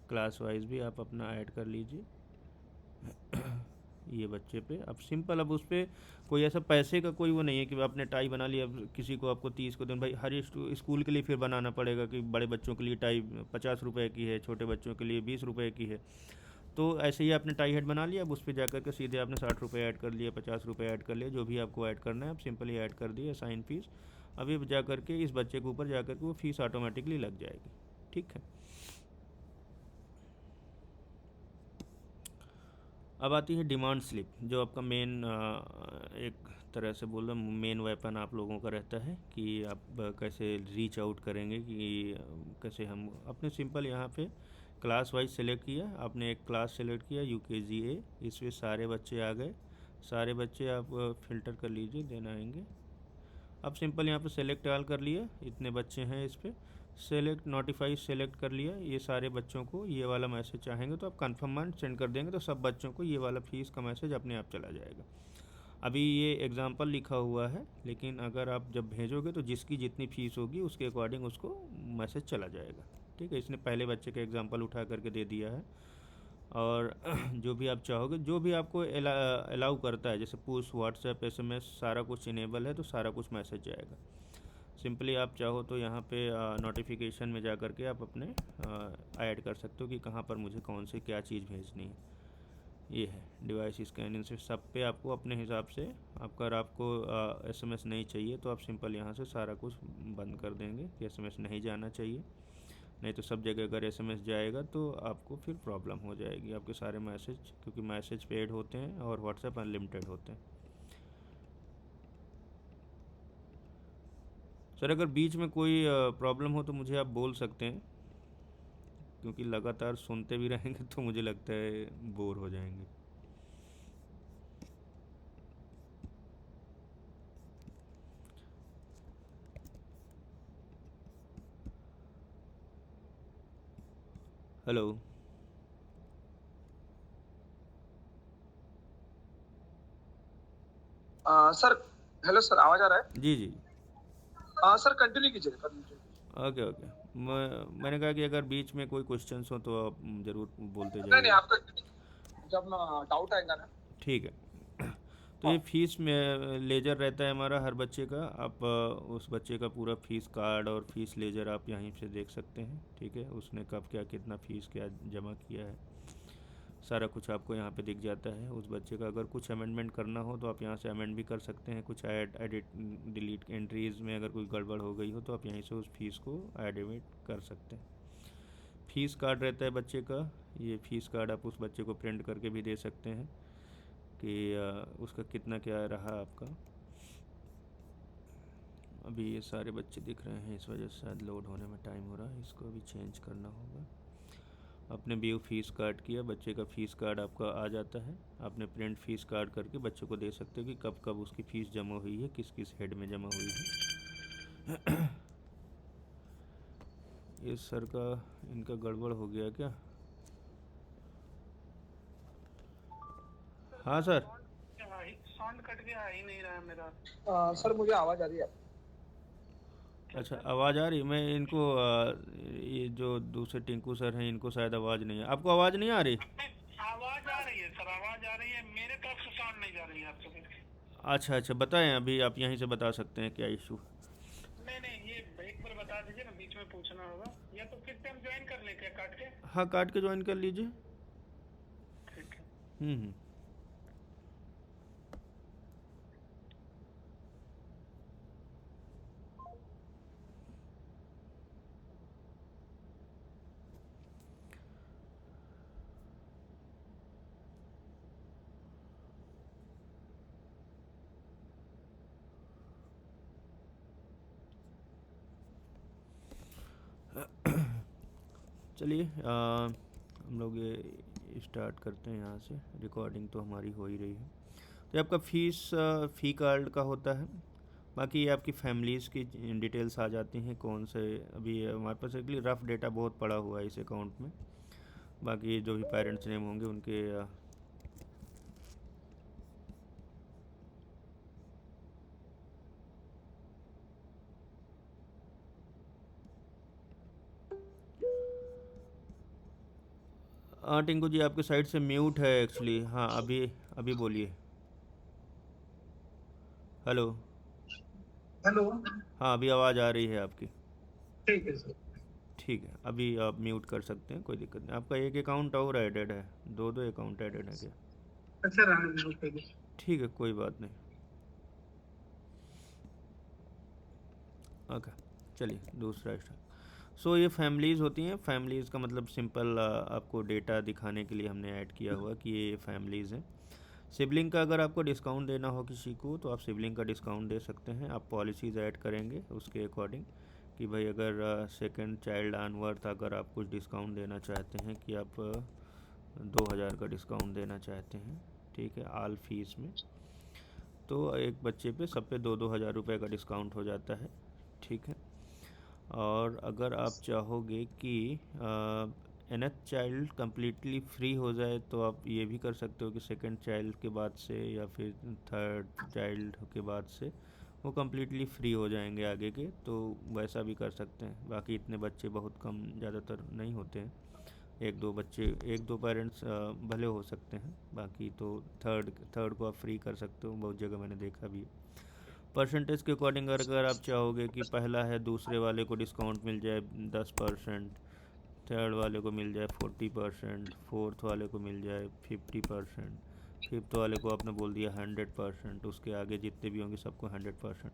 क्लास वाइज भी आप अपना ऐड कर लीजिए ये बच्चे पे। अब सिंपल, अब उस पर कोई ऐसा पैसे का कोई वो नहीं है कि आपने टाई बना लिया, अब किसी को आपको 30 को दिन भाई हर स्कूल के लिए फिर बनाना पड़ेगा कि बड़े बच्चों के लिए टाई 50 रुपये की है, छोटे बच्चों के लिए 20 रुपये की है। तो ऐसे ही आपने टाई हेड बना लिया, अब उस पर जा के सीधे आपने 60 रुपये ऐड कर लिया, 50 रुपये ऐड कर लिया, जो भी आपको ऐड करना है आप सिंपली ऐड कर दिए साइन फीस। अभी जा कर के इस बच्चे के ऊपर जा कर के वो फीस ऑटोमेटिकली लग जाएगी। ठीक है। अब आती है डिमांड स्लिप, जो आपका मेन एक तरह से बोल रहा मेन वेपन आप लोगों का रहता है कि आप कैसे रीच आउट करेंगे कि कैसे हम अपने सिंपल यहाँ पे क्लास वाइज सेलेक्ट किया, आपने एक क्लास सेलेक्ट किया UKG A, इसमें सारे बच्चे आ गए, सारे बच्चे आप फ़िल्टर कर लीजिए, देन आएंगे। अब सिंपल यहाँ पे सेलेक्ट ऑल कर लिया, इतने बच्चे हैं इस पर सेलेक्ट नोटिफाई सेलेक्ट कर लिया, ये सारे बच्चों को ये वाला मैसेज चाहेंगे तो आप कन्फर्म सेंड कर देंगे तो सब बच्चों को ये वाला फीस का मैसेज अपने आप चला जाएगा। अभी ये एग्ज़ाम्पल लिखा हुआ है, लेकिन अगर आप जब भेजोगे तो जिसकी जितनी फ़ीस होगी उसके अकॉर्डिंग उसको मैसेज चला जाएगा। ठीक है, इसने पहले बच्चे का एग्ज़ाम्पल उठा करके दे दिया है। और जो भी आप चाहोगे, जो भी आपको अलाउ करता है, जैसे पुश व्हाट्सएप SMS सारा कुछ इनेबल है तो सारा कुछ मैसेज जाएगा। सिंपली आप चाहो तो यहाँ पे नोटिफिकेशन में जा कर के आप अपने ऐड कर सकते हो कि कहाँ पर मुझे कौन से क्या चीज़ भेजनी है। ये है डिवाइस स्कैनिंग से सब पे आपको अपने हिसाब से, अगर आपको SMS नहीं चाहिए तो आप सिंपल यहाँ से सारा कुछ बंद कर देंगे कि SMS नहीं जाना चाहिए। नहीं तो सब जगह अगर SMS जाएगा तो आपको फिर प्रॉब्लम हो जाएगी आपके सारे मैसेज, क्योंकि मैसेज पेड होते हैं और व्हाट्सएप अनलिमिटेड होते हैं। सर अगर बीच में कोई प्रॉब्लम हो तो मुझे आप बोल सकते हैं, क्योंकि लगातार सुनते भी रहेंगे तो मुझे लगता है बोर हो जाएंगे। हेलो। सर, हेलो सर, आवाज आ रहा है? जी जी। सर कंटिन्यू कीजिए, कंटिन्यू। Okay okay. मैंने कहा कि अगर बीच में कोई क्वेश्चंस हो तो आप ज़रूर बोलते नहीं नहीं, जाइएगा। आपका जब डाउट आएगा ना। ठीक है। तो हाँ। ये फीस में लेजर रहता है हमारा हर बच्चे का, आप उस बच्चे का पूरा फीस कार्ड और फीस लेजर आप यहीं से देख सकते हैं। ठीक है, उसने कब क्या कितना फ़ीस क्या जमा किया है, सारा कुछ आपको यहाँ पे दिख जाता है। उस बच्चे का अगर कुछ अमेंडमेंट करना हो तो आप यहाँ से अमेंड भी कर सकते हैं, कुछ एडिट डिलीट एंट्रीज़ में अगर कोई गड़बड़ हो गई हो तो आप यहीं से उस फीस को एडिट कर सकते हैं। फ़ीस कार्ड रहता है बच्चे का, ये फ़ीस कार्ड आप उस बच्चे को प्रिंट करके भी दे सकते हैं कि उसका कितना क्या रहा आपका। अभी ये सारे बच्चे दिख रहे हैं, इस वजह से शायद लोड होने में टाइम हो रहा है, इसको अभी चेंज करना होगा। आपने व्यू फीस कार्ड किया, बच्चे का फ़ीस कार्ड आपका आ जाता है, आपने प्रिंट फ़ीस कार्ड करके बच्चे को दे सकते हो कि कब कब उसकी फ़ीस जमा हुई है, किस किस हेड में जमा हुई है। ये सर का इनका गड़बड़ हो गया क्या? हाँ सर। साउंड कट गया, आ ही नहीं रहा है मेरा। सर मुझे आवाज आ रही है। अच्छा, आवाज़ आ रही। मैं इनको ये जो दूसरे टिंकू सर हैं इनको शायद आवाज़ नहीं है। आपको आवाज़ नहीं आ रही? आवाज आ रही है सर, आवाज आ रही है, मेरे तरफ से साउंड नहीं जा रही है आपको। अच्छा अच्छा, बताएं, अभी आप यहीं से बता सकते हैं क्या इशू। नहीं नहीं, ये एक बार बता दीजिए ना, बीच में पूछना होगा, या तो फिर से हम ज्वाइन कर लेते हैं काट के। हाँ, काट के ज्वाइन कर लीजिए। ठीक है। हम्म। चलिए हम लोग ये स्टार्ट करते हैं यहाँ से। रिकॉर्डिंग तो हमारी हो ही रही है। तो ये आपका फ़ी कार्ड का होता है। बाकी ये आपकी फैमिलीज़ की डिटेल्स आ जाती हैं, कौन से अभी हमारे पास एक्चुअली रफ़ डेटा बहुत पड़ा हुआ है इस अकाउंट में। बाकी जो भी पेरेंट्स नेम होंगे उनके हाँ टिंकू जी आपके साइड से म्यूट है एक्चुअली। हाँ अभी अभी बोलिए। हेलो। हेलो। हाँ अभी आवाज़ आ रही है आपकी। ठीक है सर। ठीक है अभी आप म्यूट कर सकते हैं, कोई दिक्कत नहीं। आपका एक अकाउंट और ऐडेड है, दो दो अकाउंट ऐडेड है क्या? अच्छा रहने दीजिए, ठीक है। ठीक है कोई बात नहीं। ओके चलिए दूसरा स्टार्ट। सो ये फैमिलीज़ होती हैं। फैमिलीज़ का मतलब सिंपल आपको डेटा दिखाने के लिए हमने ऐड किया हुआ कि ये फैमिलीज़ हैं। सिबलिंग का अगर आपको डिस्काउंट देना हो किसी को तो आप सिबलिंग का डिस्काउंट दे सकते हैं। आप पॉलिसीज़ ऐड करेंगे उसके अकॉर्डिंग कि भाई अगर सेकंड चाइल्ड ऑनवर्ड अगर आप कुछ डिस्काउंट देना चाहते हैं कि आप 2000 का डिस्काउंट देना चाहते हैं, ठीक है, आल फीस में, तो एक बच्चे पे सब पे 2-2 हज़ार रुपये का डिस्काउंट हो जाता है, ठीक है। और अगर आप चाहोगे कि एनथ चाइल्ड कम्प्लीटली फ्री हो जाए तो आप ये भी कर सकते हो कि सेकंड चाइल्ड के बाद से या फिर थर्ड चाइल्ड के बाद से वो कम्प्लीटली फ्री हो जाएंगे आगे के, तो वैसा भी कर सकते हैं। बाकी इतने बच्चे बहुत कम, ज़्यादातर नहीं होते हैं। एक दो बच्चे, एक दो पेरेंट्स भले हो सकते हैं, बाकी तो थर्ड थर्ड को आप फ्री कर सकते हो, बहुत जगह मैंने देखा भी है। परसेंटेज के अकॉर्डिंग अगर आप चाहोगे कि पहला है दूसरे वाले को डिस्काउंट मिल जाए 10%, थर्ड वाले को मिल जाए 40%, फोर्थ वाले को मिल जाए 50%, फिफ्थ वाले को आपने बोल दिया 100%, उसके आगे जितने भी होंगे सबको 100%।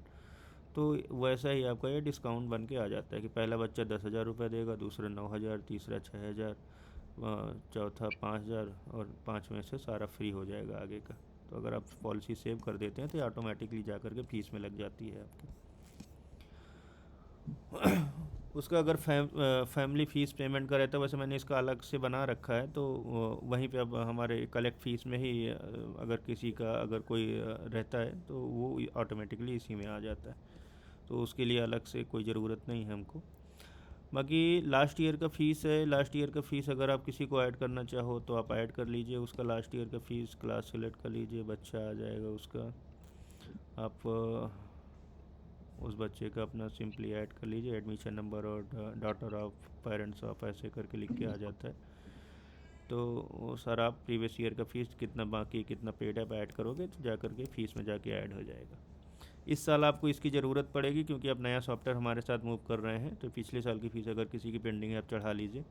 तो वैसा ही आपका ये डिस्काउंट बन के आ जाता है कि पहला बच्चा 10,000 रुपये देगा, दूसरा 9,000, तीसरा 6,000, चौथा 5,000 और पाँचवें से सारा फ्री हो जाएगा आगे का। तो अगर आप पॉलिसी सेव कर देते हैं तो ऑटोमेटिकली जा कर के फीस में लग जाती है आपकी। उसका अगर फैमिली फ़ीस पेमेंट का रहता है, वैसे मैंने इसका अलग से बना रखा है, तो वहीं पे अब हमारे कलेक्ट फ़ीस में ही अगर किसी का अगर कोई रहता है तो वो ऑटोमेटिकली इसी में आ जाता है, तो उसके लिए अलग से कोई ज़रूरत नहीं है हमको। बाकी लास्ट ईयर का फ़ीस है। लास्ट ईयर का फ़ीस अगर आप किसी को ऐड करना चाहो तो आप ऐड कर लीजिए उसका लास्ट ईयर का फ़ीस, क्लास सेलेक्ट कर लीजिए, बच्चा आ जाएगा उसका, आप उस बच्चे का अपना सिंपली ऐड कर लीजिए, एडमिशन नंबर और डॉटर ऑफ पेरेंट्स ऑफ ऐसे करके लिख के आ जाता है। तो सर आप प्रीवियस ईयर का फ़ीस कितना बाकी कितना पेड आप ऐड करोगे तो जा कर के फ़ीस में जाके ऐड हो जाएगा। इस साल आपको इसकी ज़रूरत पड़ेगी क्योंकि आप नया सॉफ्टवेयर हमारे साथ मूव कर रहे हैं, तो पिछले साल की फ़ीस अगर किसी की पेंडिंग है आप चढ़ा लीजिए।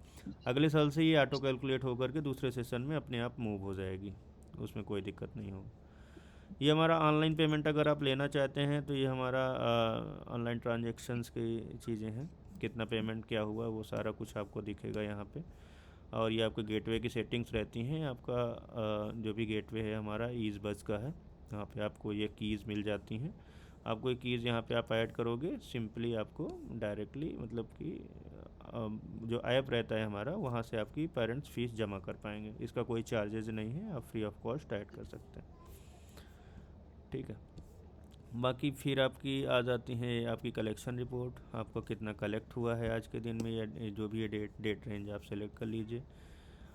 अगले साल से ये ऑटो कैलकुलेट होकर के दूसरे सेशन में अपने आप मूव हो जाएगी, उसमें कोई दिक्कत नहीं होगी। ये हमारा ऑनलाइन पेमेंट अगर आप लेना चाहते हैं तो ये हमारा ऑनलाइन ट्रांजेक्शन्स की चीज़ें हैं, कितना पेमेंट क्या हुआ वो सारा कुछ आपको दिखेगा यहाँ पे। और ये आपके गेटवे की सेटिंग्स रहती हैं। आपका जो भी गेटवे है हमारा ईज़ बज़ का है, यहाँ पे आपको ये कीज़ मिल जाती हैं। आपको ये कीज़ यहाँ पे आप ऐड करोगे, सिंपली आपको डायरेक्टली मतलब कि जो ऐप रहता है हमारा वहाँ से आपकी पेरेंट्स फ़ीस जमा कर पाएंगे। इसका कोई चार्जेज नहीं है, आप फ्री ऑफ कॉस्ट ऐड कर सकते हैं, ठीक है। बाकी फिर आपकी आ जाती है आपकी कलेक्शन रिपोर्ट, आपको कितना कलेक्ट हुआ है आज के दिन में, या जो भी ये डेट रेंज आप सेलेक्ट कर लीजिए।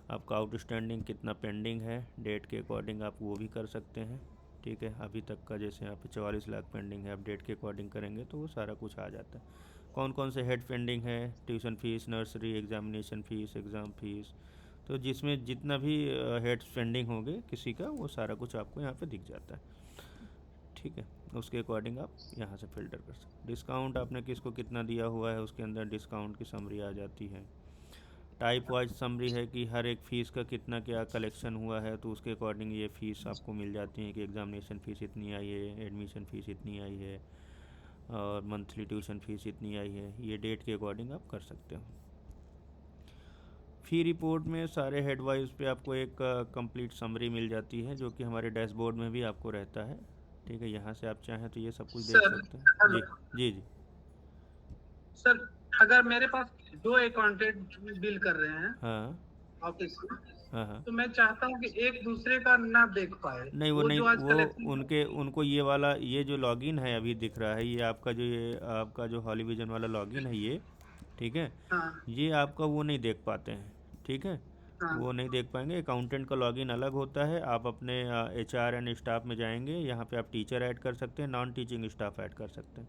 आपका आउटस्टैंडिंग कितना पेंडिंग है डेट के अकॉर्डिंग आप वो भी कर सकते हैं, ठीक है। अभी तक का जैसे यहाँ पे 44 लाख पेंडिंग है, आप डेट के अकॉर्डिंग करेंगे तो वो सारा कुछ आ जाता है। कौन कौन से हेड पेंडिंग है, tuition fees, nursery, examination fees, exam fees, तो जिसमें जितना भी हेड पेंडिंग होंगे किसी का वो सारा कुछ आपको यहाँ पे दिख जाता है, ठीक है। उसके अकॉर्डिंग आप यहाँ से फ़िल्टर कर सकते हैं। डिस्काउंट आपने किसको कितना दिया हुआ है उसके अंदर डिस्काउंट की समरी आ जाती है। टाइप वाइज समरी है कि हर एक फ़ीस का कितना क्या कलेक्शन हुआ है, तो उसके अकॉर्डिंग ये फ़ीस आपको मिल जाती है कि एग्ज़ामिनेशन फ़ीस इतनी आई है, एडमिशन फ़ीस इतनी आई है और मंथली ट्यूशन फ़ीस इतनी आई है। ये डेट के अकॉर्डिंग आप कर सकते हो। फ़ी रिपोर्ट में सारे हेड वाइज पे आपको एक कंप्लीट समरी मिल जाती है जो कि हमारे डैशबोर्ड में भी आपको रहता है, ठीक है। यहाँ से आप चाहें तो ये सब कुछ देख सर सकते हैं। हेलो। जी जी जी। सर अगर मेरे पास 2 अकाउंटेंट डील कर रहे हैं हाँ ऑफिस में, हाँ हाँ। तो मैं चाहता हूँ कि एक दूसरे का ना देख पाए। नहीं वो वो नहीं, जो आज वो कलेक्शन, उनके उनको ये वाला, ये जो लॉगिन है अभी दिख रहा है, ये आपका जो हॉलीविजन वाला लॉगिन है ये, ठीक है, हाँ ये आपका वो नहीं देख पाते हैं, ठीक है, हाँ वो नहीं देख पाएंगे। अकाउंटेंट का लॉगिन अलग होता है। आप अपने HR एंड स्टाफ में जाएंगे, यहाँ पे आप टीचर ऐड कर सकते हैं, नॉन टीचिंग स्टाफ ऐड कर सकते हैं।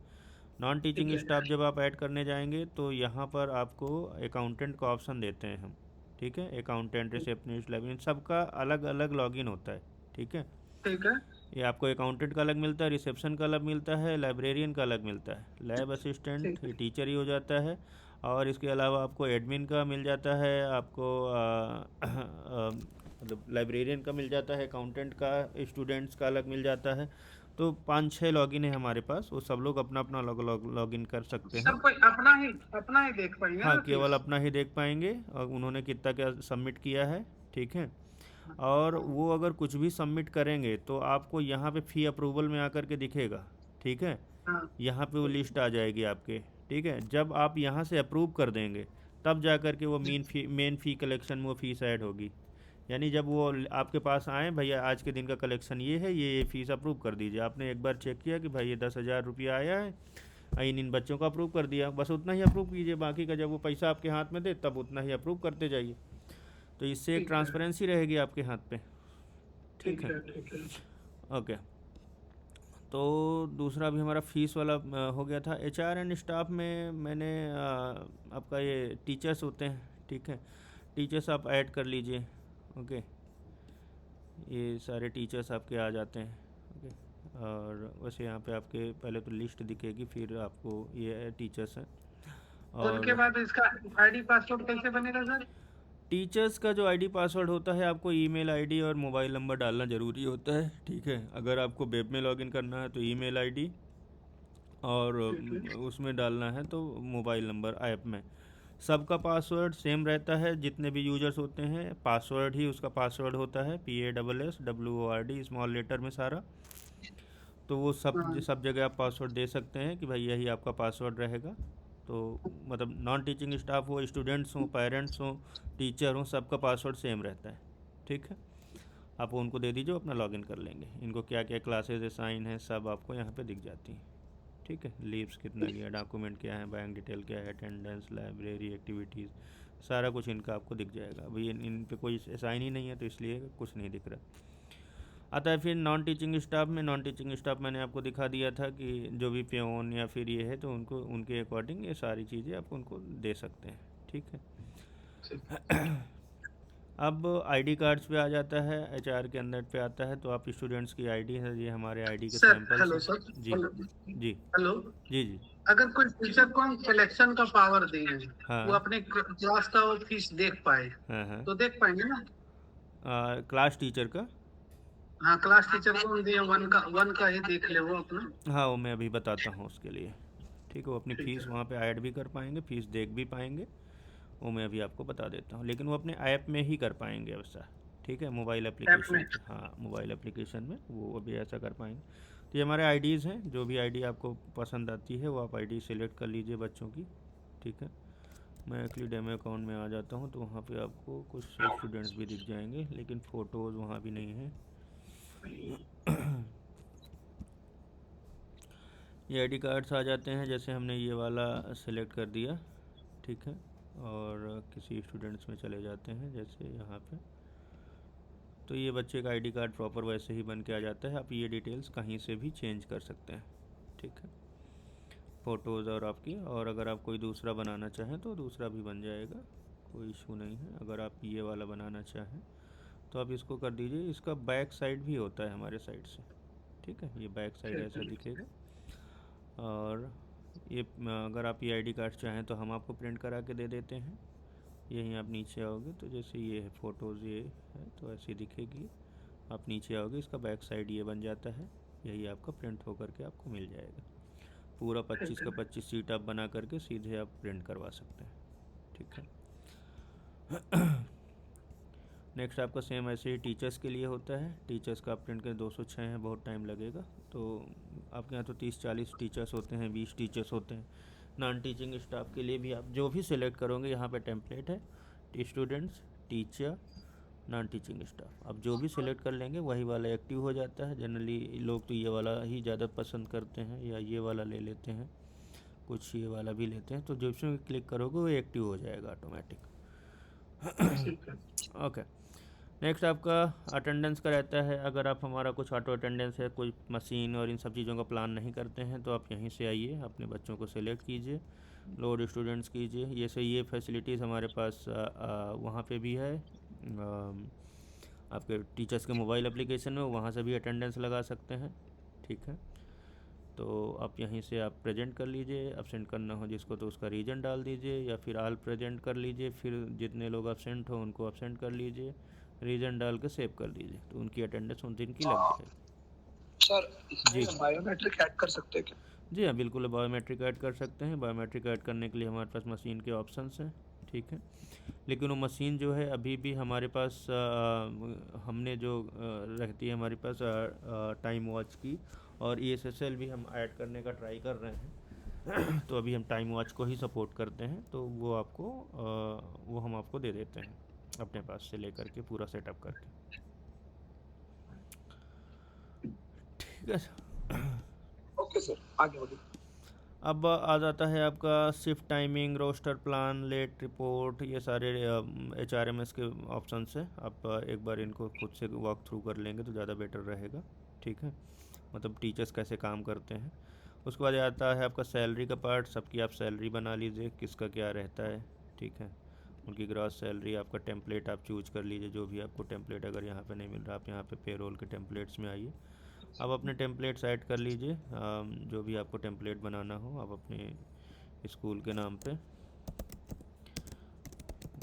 नॉन ठीक टीचिंग है स्टाफ जब आप ऐड करने जाएंगे तो यहाँ पर आपको अकाउंटेंट का ऑप्शन देते हैं हम, ठीक है, अकाउंटेंट, रिसेप्शनिस्ट, लाइब्रेरियन, सबका अलग अलग लॉगिन होता है, ठीक है। ठीक है ये आपको अकाउंटेंट का अलग मिलता है, रिसेप्शन का अलग मिलता है, लाइब्रेरियन का अलग मिलता है, लैब ठीक असिस्टेंट है। ये टीचर ही हो जाता है। और इसके अलावा आपको एडमिन का मिल जाता है, आपको मतलब लाइब्रेरियन का मिल जाता है, अकाउंटेंट का, स्टूडेंट्स का अलग मिल जाता है। तो 5-6 लॉगिन है हमारे पास, वो सब लोग अपना अपना लॉगिन कर सकते हैं। सब कोई अपना ही देख पाएंगे हाँ, ना केवल फीस। अपना ही देख पाएंगे और उन्होंने कितना क्या सबमिट किया है, ठीक है। और वो अगर कुछ भी सबमिट करेंगे तो आपको यहाँ पे फ़ी अप्रूवल में आकर के दिखेगा, ठीक है, हाँ यहाँ पे वो लिस्ट आ जाएगी आपके, ठीक है। जब आप यहाँ से अप्रूव कर देंगे तब जा कर के वो मेन फ़ी कलेक्शन में वो फ़ीस ऐड होगी। यानी जब वो आपके पास आए, भैया आज के दिन का कलेक्शन ये है, ये फ़ीस अप्रूव कर दीजिए, आपने एक बार चेक किया कि भाई ये 10,000 रुपया आया है, इन बच्चों का अप्रूव कर दिया, बस उतना ही अप्रूव कीजिए, बाकी का जब वो पैसा आपके हाथ में दे तब उतना ही अप्रूव करते जाइए। तो इससे एक ठीक है ट्रांसपेरेंसी रहेगी आपके हाथ पे, ठीक ठीक है। है ठीक है। ओके, तो दूसरा भी हमारा फीस वाला हो गया था। HR एंड स्टाफ में मैंने आपका ये टीचर्स होते हैं, ठीक है, टीचर्स आप ऐड कर लीजिए। ओके, ये सारे टीचर्स आपके आ जाते हैं। ओके, और वैसे यहाँ पे आपके पहले तो लिस्ट दिखेगी, फिर आपको ये टीचर्स हैं। उनके और बाद इसका आईडी पासवर्ड कैसे बनेगा सर? टीचर्स का जो ID पासवर्ड होता है, आपको ईमेल ID और मोबाइल नंबर डालना ज़रूरी होता है, ठीक है। अगर आपको वेब में लॉगिन करना है तो ईमेल ID, और ठीक है उसमें डालना है तो मोबाइल नंबर ऐप में। सबका पासवर्ड सेम रहता है, जितने भी यूजर्स होते हैं पासवर्ड ही उसका पासवर्ड होता है, PASSWORD स्मॉल लेटर में सारा। तो वो हाँ सब जगह आप पासवर्ड दे सकते हैं कि भाई यही आपका पासवर्ड रहेगा। तो मतलब नॉन टीचिंग स्टाफ हो, स्टूडेंट्स हों, पेरेंट्स हों, टीचर हों, सबका पासवर्ड सेम रहता है, ठीक है। आप उनको दे दीजिए, अपना लॉगिन कर लेंगे। इनको क्या क्या क्लासेस असाइन है सब आपको यहाँ पे दिख जाती हैं, ठीक है। लीव्स कितना लिया, डॉक्यूमेंट क्या है, बैंक डिटेल क्या है, अटेंडेंस, लाइब्रेरी एक्टिविटीज़, सारा कुछ इनका आपको दिख जाएगा। अभी इन पे कोई असाइन ही नहीं है तो इसलिए कुछ नहीं दिख रहा। आता है फिर नॉन टीचिंग स्टाफ में। नॉन टीचिंग स्टाफ मैंने आपको दिखा दिया था कि जो भी प्योन या फिर ये है तो उनको उनके अकॉर्डिंग ये सारी चीज़ें आप उनको दे सकते हैं, ठीक है। अब ID कार्ड्स पे आ जाता है, HR के अंदर पे आता है, तो आप स्टूडेंट्स की ID है, ये हमारे ID के सर। सैंपल्स हेलो हैं। सर। जी हेलो जी हेलो। जी जी। अगर कोई टीचर को हम सिलेक्शन का पावर दें, वो हाँ अपने क्लास का वो फीस देख पाए, हाँ हाँ। तो देख पाएंगे ना? क्लास टीचर का, हाँ, क्लास टीचर को हम दिए, वन का ही देख ले वो अपना। हाँ वो मैं अभी बताता हूँ उसके लिए, ठीक है। वो अपनी ठीक फ़ीस है वहाँ पे ऐड भी कर पाएंगे, फ़ीस देख भी पाएंगे, वो मैं अभी आपको बता देता हूँ। लेकिन वो अपने ऐप में ही कर पाएंगे वैसा, ठीक है, मोबाइल ऐप में। एप्लीकेशन पे, हाँ मोबाइल एप्लीकेशन में वो अभी ऐसा कर पाएंगे। तो ये हमारे IDs हैं, जो भी ID आपको पसंद आती है वो आप ID सेलेक्ट कर लीजिए बच्चों की, ठीक है। मैं एक्चुअली डेमो अकाउंट में आ जाता हूँ तो वहाँ पे आपको कुछ स्टूडेंट्स भी दिख जाएंगे, लेकिन फ़ोटोज़ वहाँ भी नहीं है। ये ID कार्ड्स आ जाते हैं, जैसे हमने ये वाला सेलेक्ट कर दिया, ठीक है, और किसी स्टूडेंट्स में चले जाते हैं जैसे यहाँ पे, तो ये बच्चे का ID कार्ड प्रॉपर वैसे ही बन के आ जाता है। आप ये डिटेल्स कहीं से भी चेंज कर सकते हैं, ठीक है, फ़ोटोज़ और आपकी। और अगर आप कोई दूसरा बनाना चाहें तो दूसरा भी बन जाएगा, कोई इशू नहीं है। अगर आप ये वाला बनाना चाहें तो आप इसको कर दीजिए। इसका बैक साइड भी होता है हमारे साइड से, ठीक है, ये बैक साइड ऐसा दिखेगा। और ये अगर आप ये ID कार्ड चाहें तो हम आपको प्रिंट करा के दे देते हैं। यहीं आप नीचे आओगे तो जैसे ये है फ़ोटोज़, ये है तो ऐसी दिखेगी। आप नीचे आओगे, इसका बैक साइड ये बन जाता है, यही आपका प्रिंट होकर के आपको मिल जाएगा। पूरा 25 का 25 सीट आप बना करके सीधे आप प्रिंट करवा सकते हैं, ठीक है। नेक्स्ट आपका सेम ऐसे ही टीचर्स के लिए होता है। टीचर्स का प्रिंट के 206 है, बहुत टाइम लगेगा। तो आपके यहाँ तो 30-40 टीचर्स होते हैं, 20 टीचर्स होते हैं, नॉन टीचिंग स्टाफ के लिए भी आप जो भी सिलेक्ट करोगे यहाँ पे टेम्पलेट है, students, teacher, non teaching staff, आप जो भी सिलेक्ट कर लेंगे वही वाला एक्टिव हो जाता है। जनरली लोग तो ये वाला ही ज़्यादा पसंद करते हैं या ये वाला ले लेते हैं, कुछ ये वाला भी लेते हैं, तो जो इसमें क्लिक करोगे वो एक्टिव हो जाएगा ऑटोमेटिक। ठीक है। ओके। नेक्स्ट आपका अटेंडेंस का रहता है। अगर आप हमारा कुछ ऑटो अटेंडेंस है, कोई मशीन और इन सब चीज़ों का प्लान नहीं करते हैं तो आप यहीं से आइए, अपने बच्चों को सिलेक्ट कीजिए, लोड स्टूडेंट्स कीजिए। ये फैसिलिटीज़ हमारे पास वहाँ पे भी है, आपके टीचर्स के मोबाइल एप्लीकेशन में, वहाँ से भी अटेंडेंस लगा सकते हैं। ठीक है, तो आप यहीं से आप प्रेजेंट कर लीजिए, अब्सेंट करना हो जिसको तो उसका रीज़न डाल दीजिए, या फिर ऑल प्रेजेंट कर लीजिए, फिर जितने लोग अब्सेंट हो उनको अब्सेंट कर लीजिए, रीज़न डाल के सेव कर दीजिए, तो उनकी अटेंडेंस उन दिन की लग जाएगी। सर जी इसमें बायोमेट्रिक ऐड कर सकते हैं क्या? जी हाँ, बिल्कुल बायोमेट्रिक ऐड कर सकते हैं। बायोमेट्रिक ऐड करने के लिए हमारे पास मशीन के ऑप्शंस हैं। ठीक है, लेकिन वो मशीन जो है अभी भी हमारे पास हमने जो रहती है हमारे पास टाइम वॉच की और ESSL भी हम ऐड करने का ट्राई कर रहे हैं। तो अभी हम टाइम वॉच को ही सपोर्ट करते हैं, तो वो हम आपको दे देते हैं अपने पास से लेकर के पूरा सेटअप करके। ठीक है सर। ओके सर, आगे बढ़िए। अब आ जाता है आपका shift timing, roster plan, late report, ये सारे HRMS के ऑप्शंस हैं। आप एक बार इनको खुद से वॉक थ्रू कर लेंगे तो ज़्यादा बेटर रहेगा। ठीक है, मतलब टीचर्स कैसे काम करते हैं। उसके बाद आता है आपका सैलरी का पार्ट। सबकी आप सैलरी बना लीजिए, किसका क्या रहता है। ठीक है, उनकी ग्रॉस सैलरी, आपका टेम्पलेट आप चूज कर लीजिए, जो भी आपको टेम्पलेट अगर यहाँ पे नहीं मिल रहा, आप यहाँ पे पेरोल के टेम्पलेट्स में आइए, आप अपने टेम्पलेट्स ऐड कर लीजिए। जो भी आपको टेम्पलेट बनाना हो आप अपने स्कूल के नाम पे,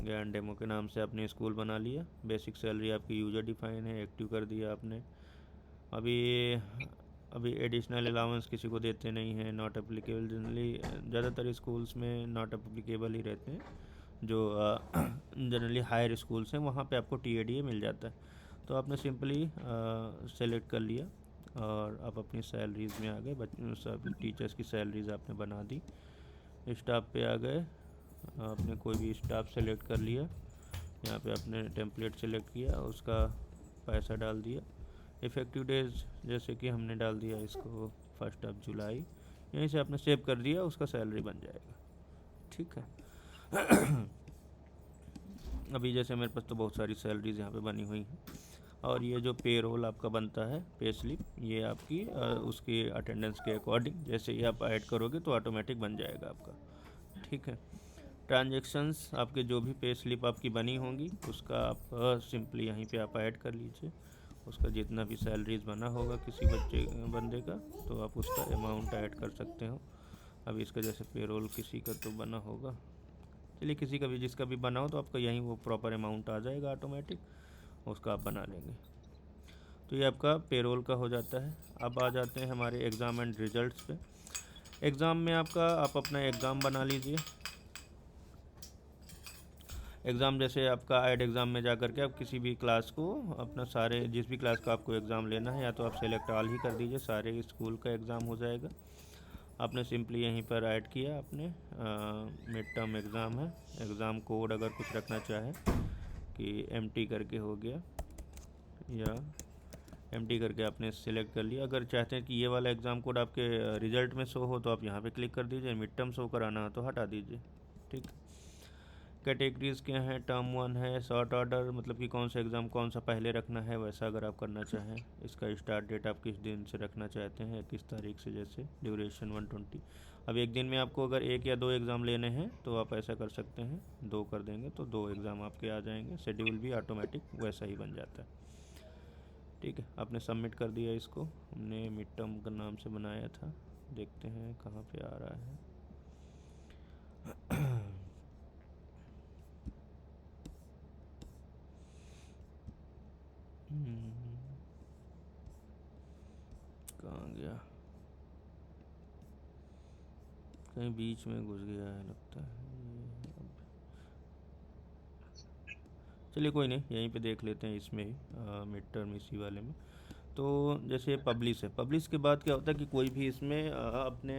ज्ञान डेमो के नाम से आपने स्कूल बना लिया। बेसिक सैलरी आपकी यूज़र डिफाइन है, एक्टिव कर दिया आपने। अभी अभी एडिशनल अलाउंस किसी को देते नहीं हैं, नॉट एप्लीकेबल। जनरली ज़्यादातर स्कूल्स में नॉट एप्लीकेबल ही रहते हैं, जो जनरली हायर स्कूल्स हैं वहाँ पे आपको TADA मिल जाता है। तो आपने सिंपली सेलेक्ट कर लिया और आप अपनी सैलरीज़ में आ गए। सब टीचर्स की सैलरीज़ आपने बना दी। स्टाफ पे आ गए, आपने कोई भी स्टाफ सेलेक्ट कर लिया, यहाँ पे आपने टेम्पलेट सेलेक्ट किया, उसका पैसा डाल दिया। इफ़ेक्टिव डेज जैसे कि हमने डाल दिया इसको 1 जुलाई, यहीं से आपने सेव कर दिया, उसका सैलरी बन जाएगा। ठीक है। अभी जैसे मेरे पास तो बहुत सारी सैलरीज़ यहाँ पे बनी हुई हैं, और ये जो पे रोल आपका बनता है, पे स्लिप, ये आपकी उसकी अटेंडेंस के अकॉर्डिंग जैसे ही आप ऐड करोगे तो ऑटोमेटिक बन जाएगा आपका। ठीक है, ट्रांजेक्शन्स आपके जो भी पे स्लिप आपकी बनी होंगी उसका आप सिंपली यहीं पे आप ऐड कर लीजिए, उसका जितना भी सैलरीज बना होगा किसी बंदे का, तो आप उसका अमाउंट ऐड कर सकते हो। अब इसका जैसे पेरोल किसी का तो बना होगा, चलिए किसी का भी जिसका भी बना हो तो आपका यहीं वो प्रॉपर अमाउंट आ जाएगा ऑटोमेटिक, उसका आप बना लेंगे। तो ये आपका पेरोल का हो जाता है। अब आ जाते हैं हमारे एग्ज़ाम एंड रिजल्ट्स पे। एग्ज़ाम में आप अपना एग्ज़ाम बना लीजिए। एग्ज़ाम जैसे आपका ऐड एग्ज़ाम में जा कर के आप किसी भी क्लास को अपना सारे जिस भी क्लास का आपको एग्ज़ाम लेना है, या तो आप सेलेक्ट ऑल ही कर दीजिए, सारे स्कूल का एग्ज़ाम हो जाएगा। आपने सिंपली यहीं पर ऐड किया, आपने मिड टर्म एग्ज़ाम है, एग्ज़ाम कोड अगर कुछ रखना चाहे कि MT करके हो गया, या MT करके आपने सिलेक्ट कर लिया। अगर चाहते हैं कि ये वाला एग्ज़ाम कोड आपके रिज़ल्ट में शो हो तो आप यहाँ पे क्लिक कर दीजिए, मिड टर्म शो कराना हो तो हटा दीजिए। ठीक, कैटेगरीज़ क्या हैं, टर्म 1 है, शॉर्ट ऑर्डर, मतलब कि कौन सा एग्ज़ाम कौन सा पहले रखना है, वैसा अगर आप करना चाहें। इसका स्टार्ट डेट आप किस दिन से रखना चाहते हैं, किस तारीख से, जैसे ड्यूरेशन 120। अब एक दिन में आपको अगर 1 या 2 एग्ज़ाम लेने हैं तो आप ऐसा कर सकते हैं, 2 कर देंगे तो 2 एग्ज़ाम आपके आ जाएंगे, शेड्यूल भी ऑटोमेटिक वैसा ही बन जाता है। ठीक है, आपने सबमिट कर दिया इसको, हमने मिड टर्म का नाम से बनाया था, देखते हैं कहाँ पे आ रहा है। कहाँ गया, कहीं बीच में घुस गया है लगता है। चलिए कोई नहीं, यहीं पे देख लेते हैं इसमें ही, मिड टर्म इसी वाले में। तो जैसे पब्लिश है, पब्लिश के बाद क्या होता है कि कोई भी इसमें अपने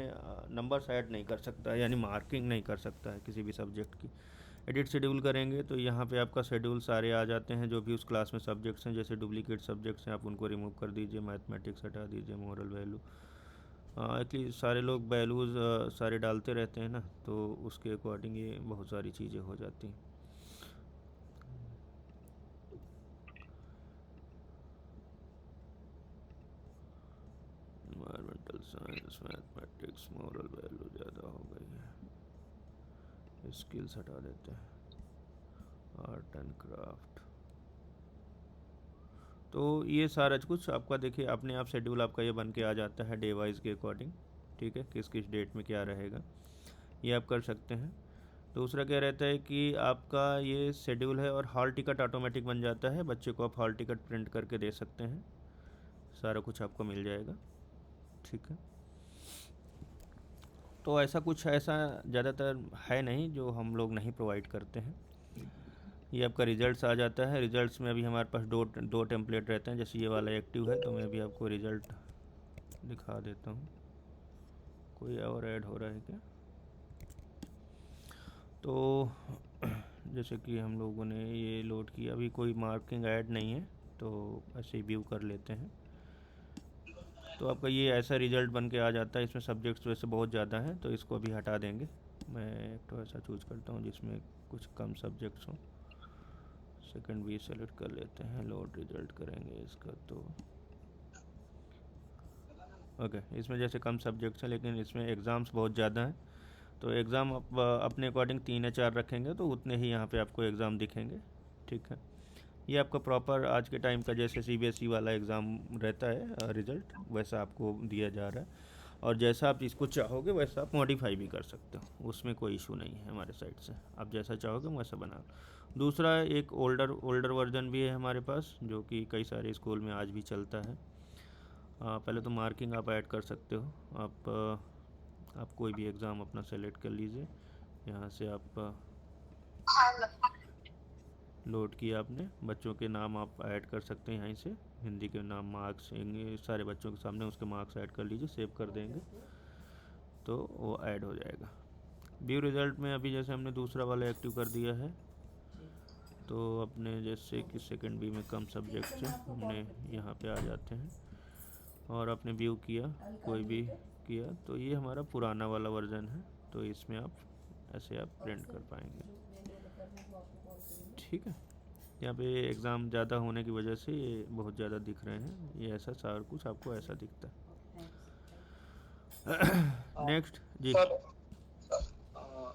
नंबर्स ऐड नहीं कर सकता है, यानी मार्किंग नहीं कर सकता है किसी भी सब्जेक्ट की। एडिट शेड्यूल करेंगे तो यहाँ पे आपका शेड्यूल सारे आ जाते हैं जो भी उस क्लास में सब्जेक्ट्स हैं। जैसे डुप्लीकेट सब्जेक्ट्स हैं आप उनको रिमूव कर दीजिए, मैथमेटिक्स हटा दीजिए, मोरल वैल्यू, एक्चुअली सारे लोग वैल्यूज़ सारे डालते रहते हैं ना, तो उसके अकॉर्डिंग ये बहुत सारी चीज़ें हो जाती हैं। Environmental science, mathematics, moral value ज़्यादा हो गई है, स्किल्स हटा देते हैं, आर्ट एंड क्राफ्ट। तो ये सारा कुछ आपका देखिए अपने आप शेड्यूल आपका ये बन के आ जाता है डे वाइज के अकॉर्डिंग, ठीक है, किस किस डेट में क्या रहेगा, ये आप कर सकते हैं। दूसरा क्या रहता है कि आपका ये शेड्यूल है और हॉल टिकट ऑटोमेटिक बन जाता है, बच्चे को आप हॉल टिकट प्रिंट करके दे सकते हैं, सारा कुछ आपको मिल जाएगा, ठीक है। तो ऐसा कुछ ऐसा ज़्यादातर है नहीं जो हम लोग नहीं प्रोवाइड करते हैं। ये आपका रिजल्ट्स आ जाता है, रिजल्ट्स में अभी हमारे पास दो टेम्पलेट रहते हैं। जैसे ये वाला एक्टिव है तो मैं भी आपको रिज़ल्ट दिखा देता हूँ, कोई और ऐड हो रहा है क्या। तो जैसे कि हम लोगों ने ये लोड किया, अभी कोई मार्किंग ऐड नहीं है, तो ऐसे ही व्यू कर लेते हैं। तो आपका ये ऐसा रिज़ल्ट बन के आ जाता है। इसमें सब्जेक्ट्स वैसे बहुत ज़्यादा हैं तो इसको अभी हटा देंगे। मैं एक तो ऐसा चूज़ करता हूँ जिसमें कुछ कम सब्जेक्ट्स हों, सेकंड भी सेलेक्ट कर लेते हैं, लोड रिज़ल्ट करेंगे इसका। तो ओके, इसमें जैसे कम सब्जेक्ट्स हैं लेकिन इसमें एग्ज़ाम्स बहुत ज़्यादा हैं, तो एग्ज़ाम आप अपने अकॉर्डिंग 3 या 4 रखेंगे तो उतने ही यहाँ पे आपको एग्ज़ाम दिखेंगे, ठीक है। ये आपका प्रॉपर आज के टाइम का जैसे सीबीएसई वाला एग्ज़ाम रहता है रिज़ल्ट, वैसा आपको दिया जा रहा है, और जैसा आप इसको चाहोगे वैसा आप मॉडिफाई भी कर सकते हो, उसमें कोई इशू नहीं है हमारे साइड से। आप जैसा चाहोगे वैसा बना। दूसरा एक ओल्डर वर्जन भी है हमारे पास जो कि कई सारे स्कूल में आज भी चलता है। पहले तो मार्किंग आप ऐड कर सकते हो। आप कोई भी एग्ज़ाम अपना सेलेक्ट कर लीजिए, यहाँ से आप लोड किया आपने, बच्चों के नाम आप ऐड कर सकते हैं यहीं से, हिंदी के नाम, मार्क्स, सारे बच्चों के सामने उसके मार्क्स ऐड कर लीजिए, सेव कर देंगे तो वो ऐड हो जाएगा। व्यू रिज़ल्ट में अभी जैसे हमने दूसरा वाला एक्टिव कर दिया है, तो अपने जैसे कि सेकंड बी में कम सब्जेक्ट्स हैं, हमने यहाँ पे आ जाते हैं और आपने व्यू किया, कोई भी किया, तो ये हमारा पुराना वाला वर्ज़न है, तो इसमें आप ऐसे आप प्रिंट कर पाएंगे, ठीक है। यहाँ पे एग्ज़ाम ज़्यादा होने की वजह से ये बहुत ज़्यादा दिख रहे हैं, ये ऐसा सारा कुछ आपको ऐसा दिखता है। नेक्स्ट जी। सर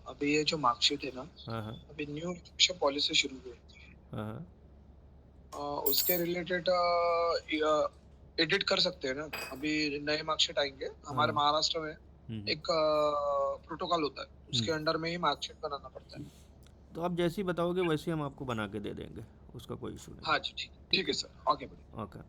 अभी ये जो मार्कशीट है ना, हाँ हाँ अभी न्यू एजुकेशन पॉलिसी शुरू हुई है, हाँ उसके रिलेटेड एडिट कर सकते हैं ना। अभी नए मार्कशीट आएंगे हमारे हाँ। महाराष्ट्र में, एक प्रोटोकॉल होता है, उसके हम्म। अंडर में ही मार्कशीट बनाना पड़ता है। तो आप जैसे ही बताओगे वैसे हम आपको बना के दे देंगे, उसका कोई इशू नहीं। हाँ जी, ठीक है सर, आगे बढ़िए। ओके।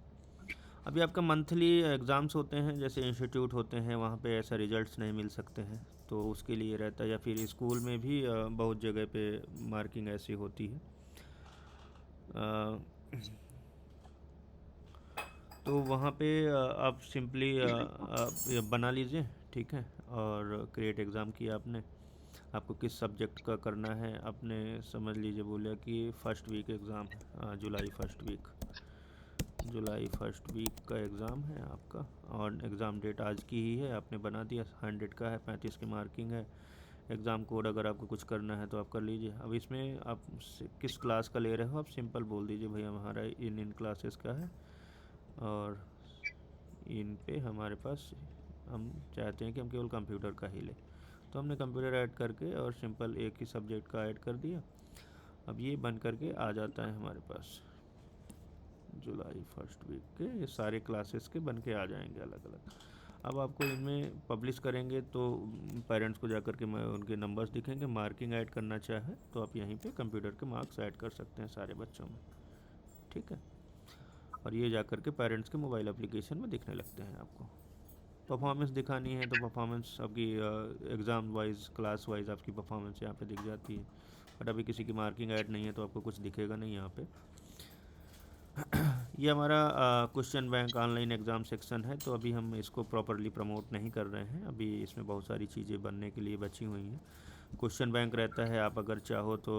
अभी आपका मंथली एग्ज़ाम्स होते हैं, जैसे इंस्टीट्यूट होते हैं वहाँ पे ऐसा रिजल्ट्स नहीं मिल सकते हैं, तो उसके लिए रहता है, या फिर स्कूल में भी बहुत जगह पे मार्किंग ऐसी होती है। तो वहाँ पे आप सिंपली ये बना लीजिए, ठीक है, और क्रिएट एग्ज़ाम किया आपने, आपको किस सब्जेक्ट का करना है, आपने समझ लीजिए बोलिए कि फर्स्ट वीक एग्ज़ाम है, जुलाई फर्स्ट वीक का एग्ज़ाम है आपका, और एग्ज़ाम डेट आज की ही है, आपने बना दिया, 100 का है, 35 की मार्किंग है। एग्ज़ाम कोड अगर आपको कुछ करना है तो आप कर लीजिए। अब इसमें आप किस क्लास का ले रहे हो, आप सिंपल बोल दीजिए भैया हमारा इन क्लासेस का है, और इन पे हमारे पास हम चाहते हैं कि हम केवल कंप्यूटर का ही लें, तो हमने कंप्यूटर ऐड करके और सिंपल एक ही सब्जेक्ट का ऐड कर दिया। अब ये बन करके आ जाता है हमारे पास, जुलाई फर्स्ट वीक के ये सारे क्लासेस के बन के आ जाएंगे अलग अलग। अब आपको इनमें पब्लिश करेंगे तो पेरेंट्स को जाकर के उनके नंबर्स दिखेंगे, मार्किंग ऐड करना चाहे तो आप यहीं पे कंप्यूटर के मार्क्स ऐड कर सकते हैं सारे बच्चों में, ठीक है, और ये जाकर के पेरेंट्स के मोबाइल एप्लीकेशन में दिखने लगते हैं। आपको परफॉर्मेंस दिखानी है तो परफॉर्मेंस आपकी एग्ज़ाम वाइज, क्लास वाइज आपकी परफॉर्मेंस यहाँ पे दिख जाती है, बट अभी किसी की मार्किंग ऐड नहीं है तो आपको कुछ दिखेगा नहीं यहाँ पे। ये हमारा question bank online exam section है, तो अभी हम इसको प्रॉपरली प्रमोट नहीं कर रहे हैं। अभी इसमें बहुत सारी चीज़ें बनने के लिए बची हुई हैं। क्वेश्चन बैंक रहता है, आप अगर चाहो तो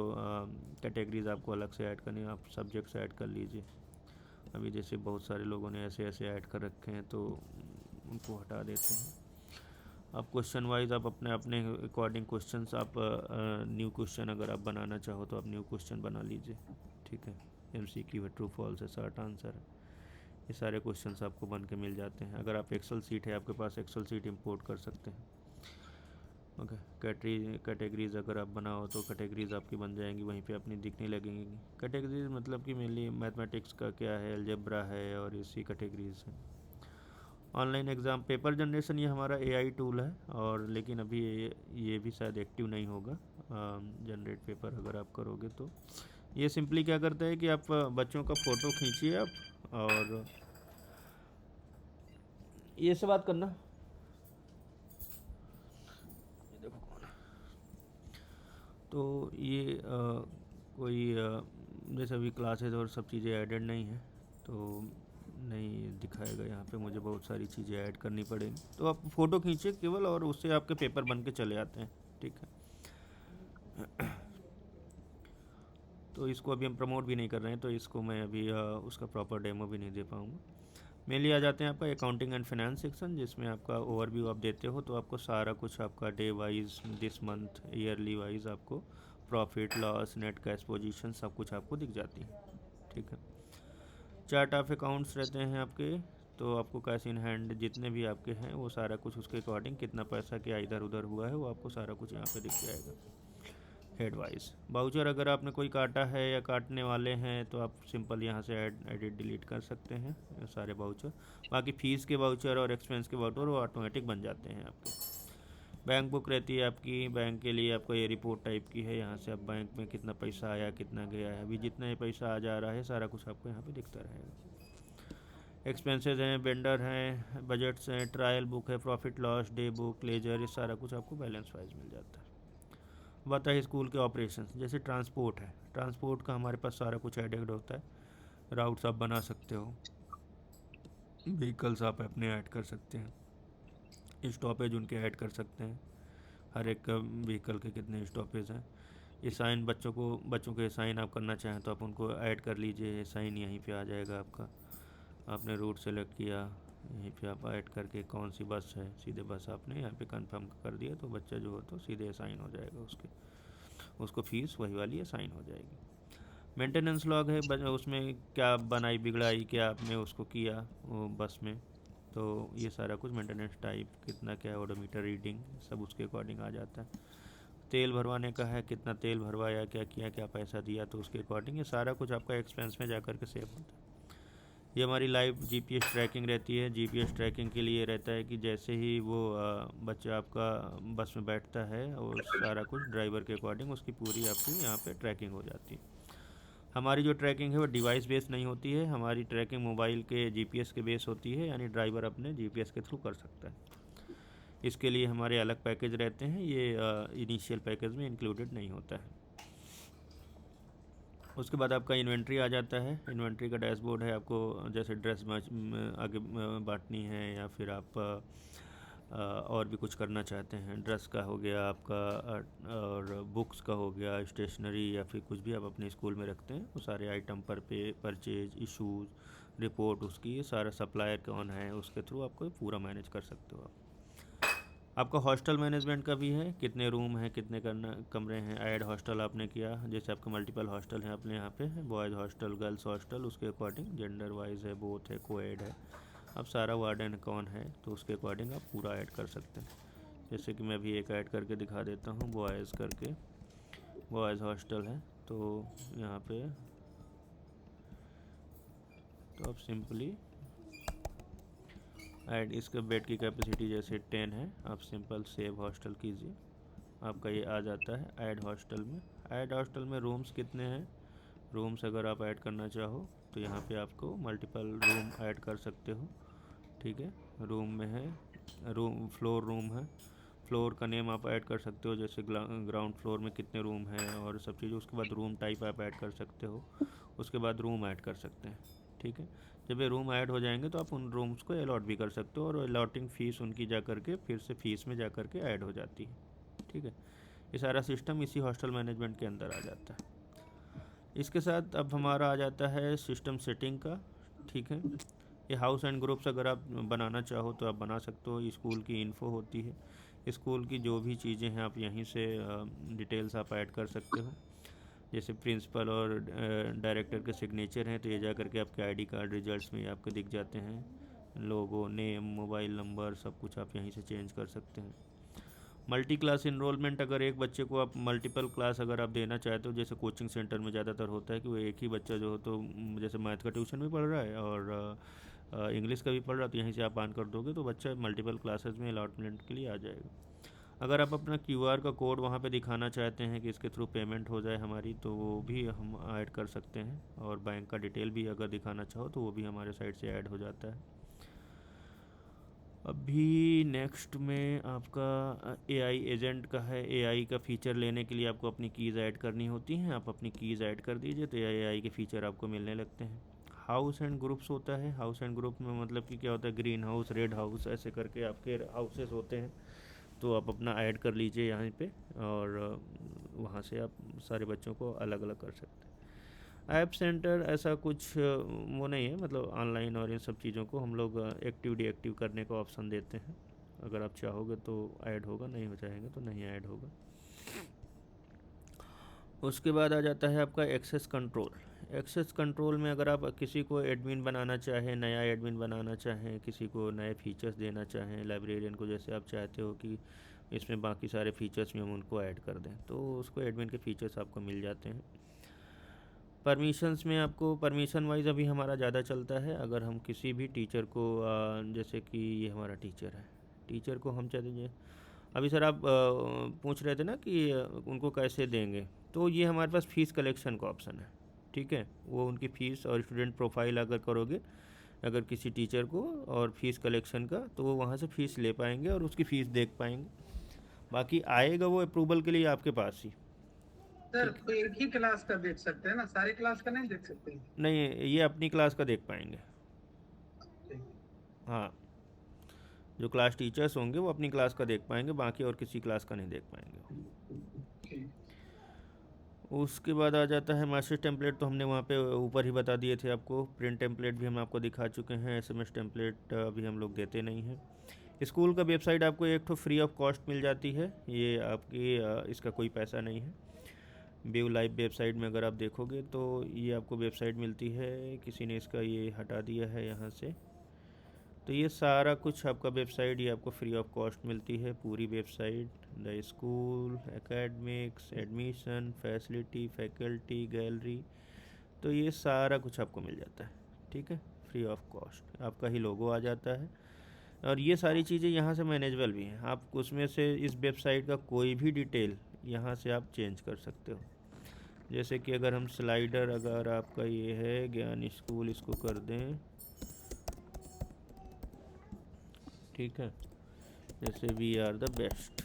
कैटेगरीज आपको अलग से ऐड करनी है, आप सब्जेक्ट्स ऐड कर लीजिए। अभी जैसे बहुत सारे लोगों ने ऐसे ऐसे ऐड कर रखे हैं, तो उनको हटा देते हैं। आप क्वेश्चन वाइज आप अपने अपने अकॉर्डिंग क्वेश्चंस आप न्यू क्वेश्चन अगर आप बनाना चाहो तो आप न्यू क्वेश्चन बना लीजिए, ठीक है। MCQ है, ट्रू फॉल्स है, शॉर्ट आंसर है, ये सारे क्वेश्चंस आपको बन के मिल जाते हैं। अगर आप एक्सेल सीट है आपके पास, एक्सेल सीट इंपोर्ट कर सकते हैं, ओके। कैटेगरीज अगर आप बनाओ तो कैटेगरीज आपकी बन जाएंगी, वहीं पे अपनी दिखने लगेंगी। कैटेगरीज मतलब कि मेनली मैथमेटिक्स का क्या है, अलजेब्रा है, और इसी कैटेगरीज है। ऑनलाइन एग्ज़ाम पेपर जनरेशन, ये हमारा AI टूल है, और लेकिन अभी ये भी शायद एक्टिव नहीं होगा। जनरेट पेपर अगर आप करोगे तो ये सिंपली क्या करता है कि आप बच्चों का फ़ोटो खींचिए आप, और ये से बात करना, ये देखो कौन है। तो ये कोई जैसे अभी क्लासेज और सब चीज़ें ऐडेड नहीं है, तो नहीं दिखाएगा यहाँ पे, मुझे बहुत सारी चीज़ें ऐड करनी पड़ेगी। तो आप फ़ोटो खींचिए केवल, और उससे आपके पेपर बन के चले आते हैं, ठीक है। तो इसको अभी हम प्रमोट भी नहीं कर रहे हैं, तो इसको मैं अभी उसका प्रॉपर डेमो भी नहीं दे पाऊँगा। मेनली आ जाते हैं आपका अकाउंटिंग एंड फाइनेंस सेक्शन, जिसमें आपका ओवरव्यू आप देते हो, तो आपको सारा कुछ आपका day wise, this month, yearly wise आपको profit loss, net cash position सब कुछ आपको दिख जाती है, ठीक है। चार्ट ऑफ अकाउंट्स रहते हैं आपके, तो आपको कैश इन हैंड जितने भी आपके हैं वो सारा कुछ उसके अकॉर्डिंग कितना पैसा क्या इधर उधर हुआ है वो आपको सारा कुछ यहाँ पे दिख जाएगा हेड वाइज। बाउचर अगर आपने कोई काटा है या काटने वाले हैं तो आप सिंपल यहाँ से एडिट डिलीट कर सकते हैं सारे बाउचर। बाकी फ़ीस के बाउचर और एक्सपेंस के बाउचर वो ऑटोमेटिक बन जाते हैं आपके। बैंक बुक रहती है आपकी, बैंक के लिए आपको ये रिपोर्ट टाइप की है, यहाँ से आप बैंक में कितना पैसा आया कितना गया है, अभी जितना ये पैसा आ जा रहा है सारा कुछ आपको यहाँ पे दिखता रहेगा। एक्सपेंसेस हैं, वेंडर हैं, बजट्स हैं, ट्रायल बुक है, profit loss, day book, ledger, ये सारा कुछ आपको बैलेंस वाइज मिल जाता है। बात है स्कूल के ऑपरेशन, जैसे ट्रांसपोर्ट है, ट्रांसपोर्ट का हमारे पास सारा कुछ एडेड होता है। राउट्स आप बना सकते हो, व्हीकल्स आप अपने ऐड कर सकते हैं, स्टॉपेज उनके ऐड कर सकते हैं, हर एक व्हीकल के कितने स्टॉपेज हैं। ये साइन बच्चों के साइन आप करना चाहें तो आप उनको ऐड कर लीजिए, साइन यहीं पे आ जाएगा आपका। आपने रूट सेलेक्ट किया, यहीं पे आप ऐड करके कौन सी बस है, सीधे बस आपने यहाँ पे कंफर्म कर दिया तो बच्चा जो हो तो सीधे साइन हो जाएगा, उसको फीस वही वाली साइन हो जाएगी। मेंटेनेंस लॉग है, उसमें क्या बनाई बिगड़ाई क्या आपने उसको किया वो बस में, तो ये सारा कुछ मेंटेनेंस टाइप कितना क्या ओडोमीटर रीडिंग सब उसके अकॉर्डिंग आ जाता है। तेल भरवाने का है, कितना तेल भरवाया, क्या किया, क्या पैसा दिया, तो उसके अकॉर्डिंग ये सारा कुछ आपका एक्सपेंस में जा कर के सेव होता है। ये हमारी लाइव GPS ट्रैकिंग रहती है। GPS ट्रैकिंग के लिए रहता है कि जैसे ही वो बच्चा आपका बस में बैठता है और सारा कुछ ड्राइवर के अकॉर्डिंग उसकी पूरी आपकी यहाँ पे ट्रैकिंग हो जाती है। हमारी जो ट्रैकिंग है वो डिवाइस बेस नहीं होती है, हमारी ट्रैकिंग मोबाइल के GPS के बेस होती है, यानी ड्राइवर अपने GPS के थ्रू कर सकता है। इसके लिए हमारे अलग पैकेज रहते हैं, ये इनिशियल पैकेज में इंक्लूडेड नहीं होता है। उसके बाद आपका इन्वेंट्री आ जाता है। इन्वेंट्री का डैशबोर्ड है, आपको जैसे ड्रेस आगे बांटनी है या फिर आप और भी कुछ करना चाहते हैं, ड्रेस का हो गया आपका, और बुक्स का हो गया, स्टेशनरी या फिर कुछ भी आप अपने स्कूल में रखते हैं वो सारे आइटम पर परचेज, इशूज़, रिपोर्ट उसकी, ये सारा सप्लायर कौन है उसके थ्रू आपको पूरा मैनेज कर सकते हो आप। आपका हॉस्टल मैनेजमेंट का भी है, कितने रूम हैं, कितने कमरे हैं, ऐड हॉस्टल आपने किया, जैसे आपका मल्टीपल हॉस्टल है अपने यहाँ पे है, बॉयज़ हॉस्टल, गर्ल्स हॉस्टल, उसके अकॉर्डिंग जेंडर वाइज है, बोथ है, कोएड है। अब सारा वार्डन कौन है तो उसके अकॉर्डिंग आप पूरा ऐड कर सकते हैं। जैसे कि मैं अभी एक ऐड करके दिखा देता हूँ, बॉयज़ करके, बॉयज़ हॉस्टल है, तो यहाँ पे तो आप सिंपली ऐड, इसका बेड की कैपेसिटी जैसे 10 है, आप सिंपल सेव हॉस्टल कीजिए, आपका ये आ जाता है ऐड हॉस्टल में। ऐड हॉस्टल में रूम्स कितने हैं, रूम्स अगर आप ऐड करना चाहो तो यहाँ पे आपको मल्टीपल रूम ऐड कर सकते हो, ठीक है। रूम में है, फ्लोर रूम है, फ्लोर का नेम आप ऐड कर सकते हो, जैसे ग्राउंड फ्लोर में कितने रूम हैं और सब चीज़। उसके बाद रूम टाइप आप ऐड कर सकते हो, उसके बाद रूम ऐड कर सकते हैं, ठीक है। जब ये रूम ऐड हो जाएंगे तो आप उन रूम्स को अलॉट भी कर सकते हो, और अलॉटिंग फ़ीस उनकी जा कर के फिर से फ़ीस में जा कर के ऐड हो जाती है। ठीक है, ये सारा सिस्टम इसी हॉस्टल मैनेजमेंट के अंदर आ जाता है। इसके साथ अब हमारा आ जाता है सिस्टम सेटिंग का। ठीक है, ये हाउस एंड ग्रुप्स अगर आप बनाना चाहो तो आप बना सकते हो। स्कूल की इन्फो होती है, स्कूल की जो भी चीज़ें हैं आप यहीं से डिटेल्स आप ऐड कर सकते हो। जैसे प्रिंसिपल और डायरेक्टर के सिग्नेचर हैं तो ये जा करके आपके आईडी कार्ड रिजल्ट्स में आपको दिख जाते हैं। लोगो, नेम, मोबाइल नंबर, सब कुछ आप यहीं से चेंज कर सकते हैं। मल्टी क्लास इनरोलमेंट, अगर एक बच्चे को आप मल्टीपल क्लास अगर आप देना चाहते हो, जैसे कोचिंग सेंटर में ज़्यादातर होता है कि वो एक ही बच्चा जो हो तो जैसे मैथ का ट्यूशन भी पढ़ रहा है और इंग्लिश का भी पढ़ रहा है, तो यहीं से आप ऑन कर दोगे तो बच्चा मल्टीपल क्लासेस में अलॉटमेंट के लिए आ जाएगा। अगर आप अपना क्यूआर का कोड वहाँ पे दिखाना चाहते हैं कि इसके थ्रू पेमेंट हो जाए हमारी, तो वो भी हम ऐड कर सकते हैं। और बैंक का डिटेल भी अगर दिखाना चाहो तो वो भी हमारे साइड से ऐड हो जाता है। अभी नेक्स्ट में आपका एआई एजेंट का है। एआई का फ़ीचर लेने के लिए आपको अपनी कीज़ ऐड करनी होती हैं। आप अपनी कीज़ ऐड कर दीजिए तो एआई के फ़ीचर आपको मिलने लगते हैं। हाउस एंड ग्रुप्स होता है। हाउस एंड ग्रुप में मतलब कि क्या होता है, ग्रीन हाउस, रेड हाउस, ऐसे करके आपके हाउसेस होते हैं, तो आप अपना ऐड कर लीजिए यहाँ पे और वहाँ से आप सारे बच्चों को अलग अलग कर सकते हैं। ऐप सेंटर ऐसा कुछ वो नहीं है, मतलब ऑनलाइन और इन सब चीज़ों को हम लोग एक्टिव डीएक्टिव करने का ऑप्शन देते हैं। अगर आप चाहोगे तो ऐड होगा, नहीं हो चाहेंगे तो नहीं ऐड होगा। उसके बाद आ जाता है आपका एक्सेस कंट्रोल। एक्सेस कंट्रोल में अगर आप किसी को एडमिन बनाना चाहें, नया एडमिन बनाना चाहें, किसी को नए फीचर्स देना चाहें, लाइब्रेरियन को जैसे आप चाहते हो कि इसमें बाकी सारे फीचर्स में हम उनको ऐड कर दें, तो उसको एडमिन के फीचर्स आपको मिल जाते हैं। परमिशंस में आपको परमिशन वाइज अभी हमारा ज़्यादा चलता है। अगर हम किसी भी टीचर को जैसे कि ये हमारा टीचर है, टीचर को हम चाहते, अभी सर आप पूछ रहे थे ना कि उनको कैसे देंगे, तो ये हमारे पास फ़ीस कलेक्शन का ऑप्शन है। ठीक है, वो उनकी फ़ीस और स्टूडेंट प्रोफाइल अगर करोगे अगर किसी टीचर को और फ़ीस कलेक्शन का, तो वो वहाँ से फ़ीस ले पाएंगे और उसकी फ़ीस देख पाएंगे। बाकी आएगा वो अप्रूवल के लिए आपके पास ही। सर एक ही क्लास का देख सकते हैं ना, सारी क्लास का नहीं देख सकते हैं? नहीं, ये अपनी क्लास का देख पाएंगे। हाँ, जो क्लास टीचर्स होंगे वो अपनी क्लास का देख पाएंगे, बाकी और किसी क्लास का नहीं देख पाएंगे। उसके बाद आ जाता है मैसेज टेम्पलेट, तो हमने वहाँ पे ऊपर ही बता दिए थे आपको। प्रिंट टेम्पलेट भी हम आपको दिखा चुके हैं। एसएमएस टेम्पलेट अभी हम लोग देते नहीं हैं। स्कूल का वेबसाइट आपको एक तो फ्री ऑफ कॉस्ट मिल जाती है, ये आपकी इसका कोई पैसा नहीं है। व्यू लाइव वेबसाइट में अगर आप देखोगे तो ये आपको वेबसाइट मिलती है, किसी ने इसका ये हटा दिया है यहाँ से, तो ये सारा कुछ आपका वेबसाइट ये आपको फ्री ऑफ कॉस्ट मिलती है। पूरी website, the school, academics, admission, facility, faculty, gallery, तो ये सारा कुछ आपको मिल जाता है। ठीक है, फ्री ऑफ कॉस्ट, आपका ही लोगो आ जाता है और ये सारी चीज़ें यहाँ से मैनेजेबल भी हैं। आप उसमें से इस वेबसाइट का कोई भी डिटेल यहाँ से आप चेंज कर सकते हो। जैसे कि अगर हम स्लाइडर, अगर आपका ये है ज्ञान स्कूल, इसको कर दें, ठीक है, जैसे we are the best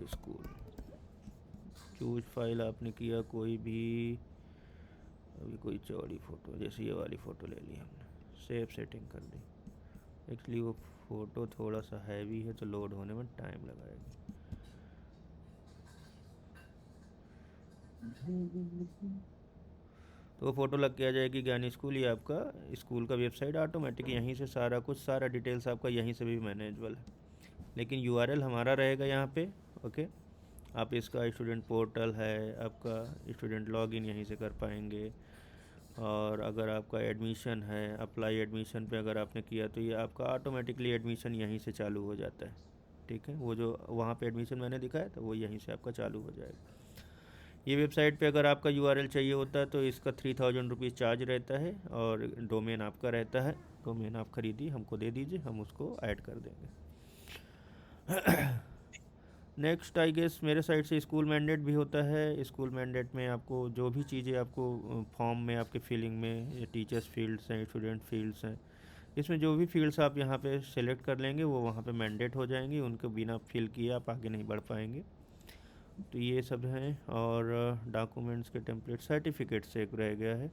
school, choose file आपने किया कोई भी, अभी कोई चौड़ी फ़ोटो, जैसे ये वाली फ़ोटो ले ली हमने, सेव सेटिंग कर दी। एक्चुअली वो फ़ोटो थोड़ा सा हैवी है तो लोड होने में टाइम लगाएगी। तो वो फ़ोटो लग के आ जाएगी ज्ञान स्कूल। ये आपका स्कूल का वेबसाइट ऑटोमेटिक यहीं से सारा कुछ, सारा डिटेल्स आपका यहीं से भी मैनेजेबल है, लेकिन यूआरएल हमारा रहेगा यहाँ पे। ओके, आप इसका स्टूडेंट पोर्टल है, आपका स्टूडेंट लॉगिन यहीं से कर पाएंगे। और अगर आपका एडमिशन है, अप्लाई एडमिशन पे अगर आपने किया तो ये आपका ऑटोमेटिकली एडमिशन यहीं से चालू हो जाता है। ठीक है, वो जो वहाँ पे एडमिशन मैंने दिखाया था वो यहीं से आपका चालू हो जाएगा। ये वेबसाइट पे अगर आपका यूआरएल चाहिए होता है तो इसका 3000 रुपीज़ चार्ज रहता है और डोमेन आपका रहता है। डोमेन आप खरीदिए, हमको दे दीजिए, हम उसको ऐड कर देंगे। नेक्स्ट आई गेस मेरे साइड से स्कूल मैंडेट भी होता है। स्कूल मैंडेट में आपको जो भी चीज़ें आपको फॉर्म में आपके फिलिंग में, टीचर्स फील्ड्स हैं, स्टूडेंट फील्ड्स हैं, इसमें जो भी फील्ड्स आप यहाँ पे सेलेक्ट कर लेंगे वो वहाँ पे मैंडेट हो जाएंगी। उनको बिना फिल किए आप आगे नहीं बढ़ पाएंगे। तो ये सब हैं। और डॉक्यूमेंट्स के टेम्पलेट, सर्टिफिकेट से एक रह गया है।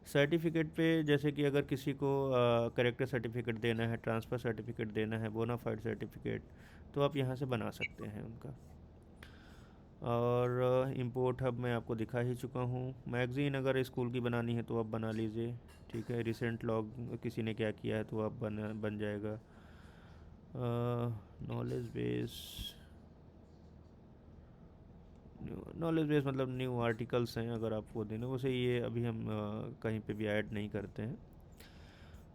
सर्टिफिकेट पे जैसे कि अगर किसी को करेक्टर सर्टिफिकेट देना है, ट्रांसफ़र सर्टिफिकेट देना है, बोनाफाइड सर्टिफिकेट, तो आप यहाँ से बना सकते हैं उनका। और इंपोर्ट हब मैं आपको दिखा ही चुका हूँ। मैगज़ीन अगर स्कूल की बनानी है तो आप बना लीजिए, ठीक है। रिसेंट लॉग किसी ने क्या किया है तो आप बन जाएगा। नॉलेज बेस मतलब न्यू आर्टिकल्स हैं अगर आप वो देना, वैसे ये अभी हम कहीं पे भी ऐड नहीं करते हैं।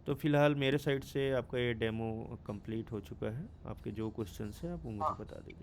तो फ़िलहाल मेरे साइड से आपका ये डेमो कंप्लीट हो चुका है। आपके जो क्वेश्चंस हैं आप वो मुझे हाँ बता दीजिए।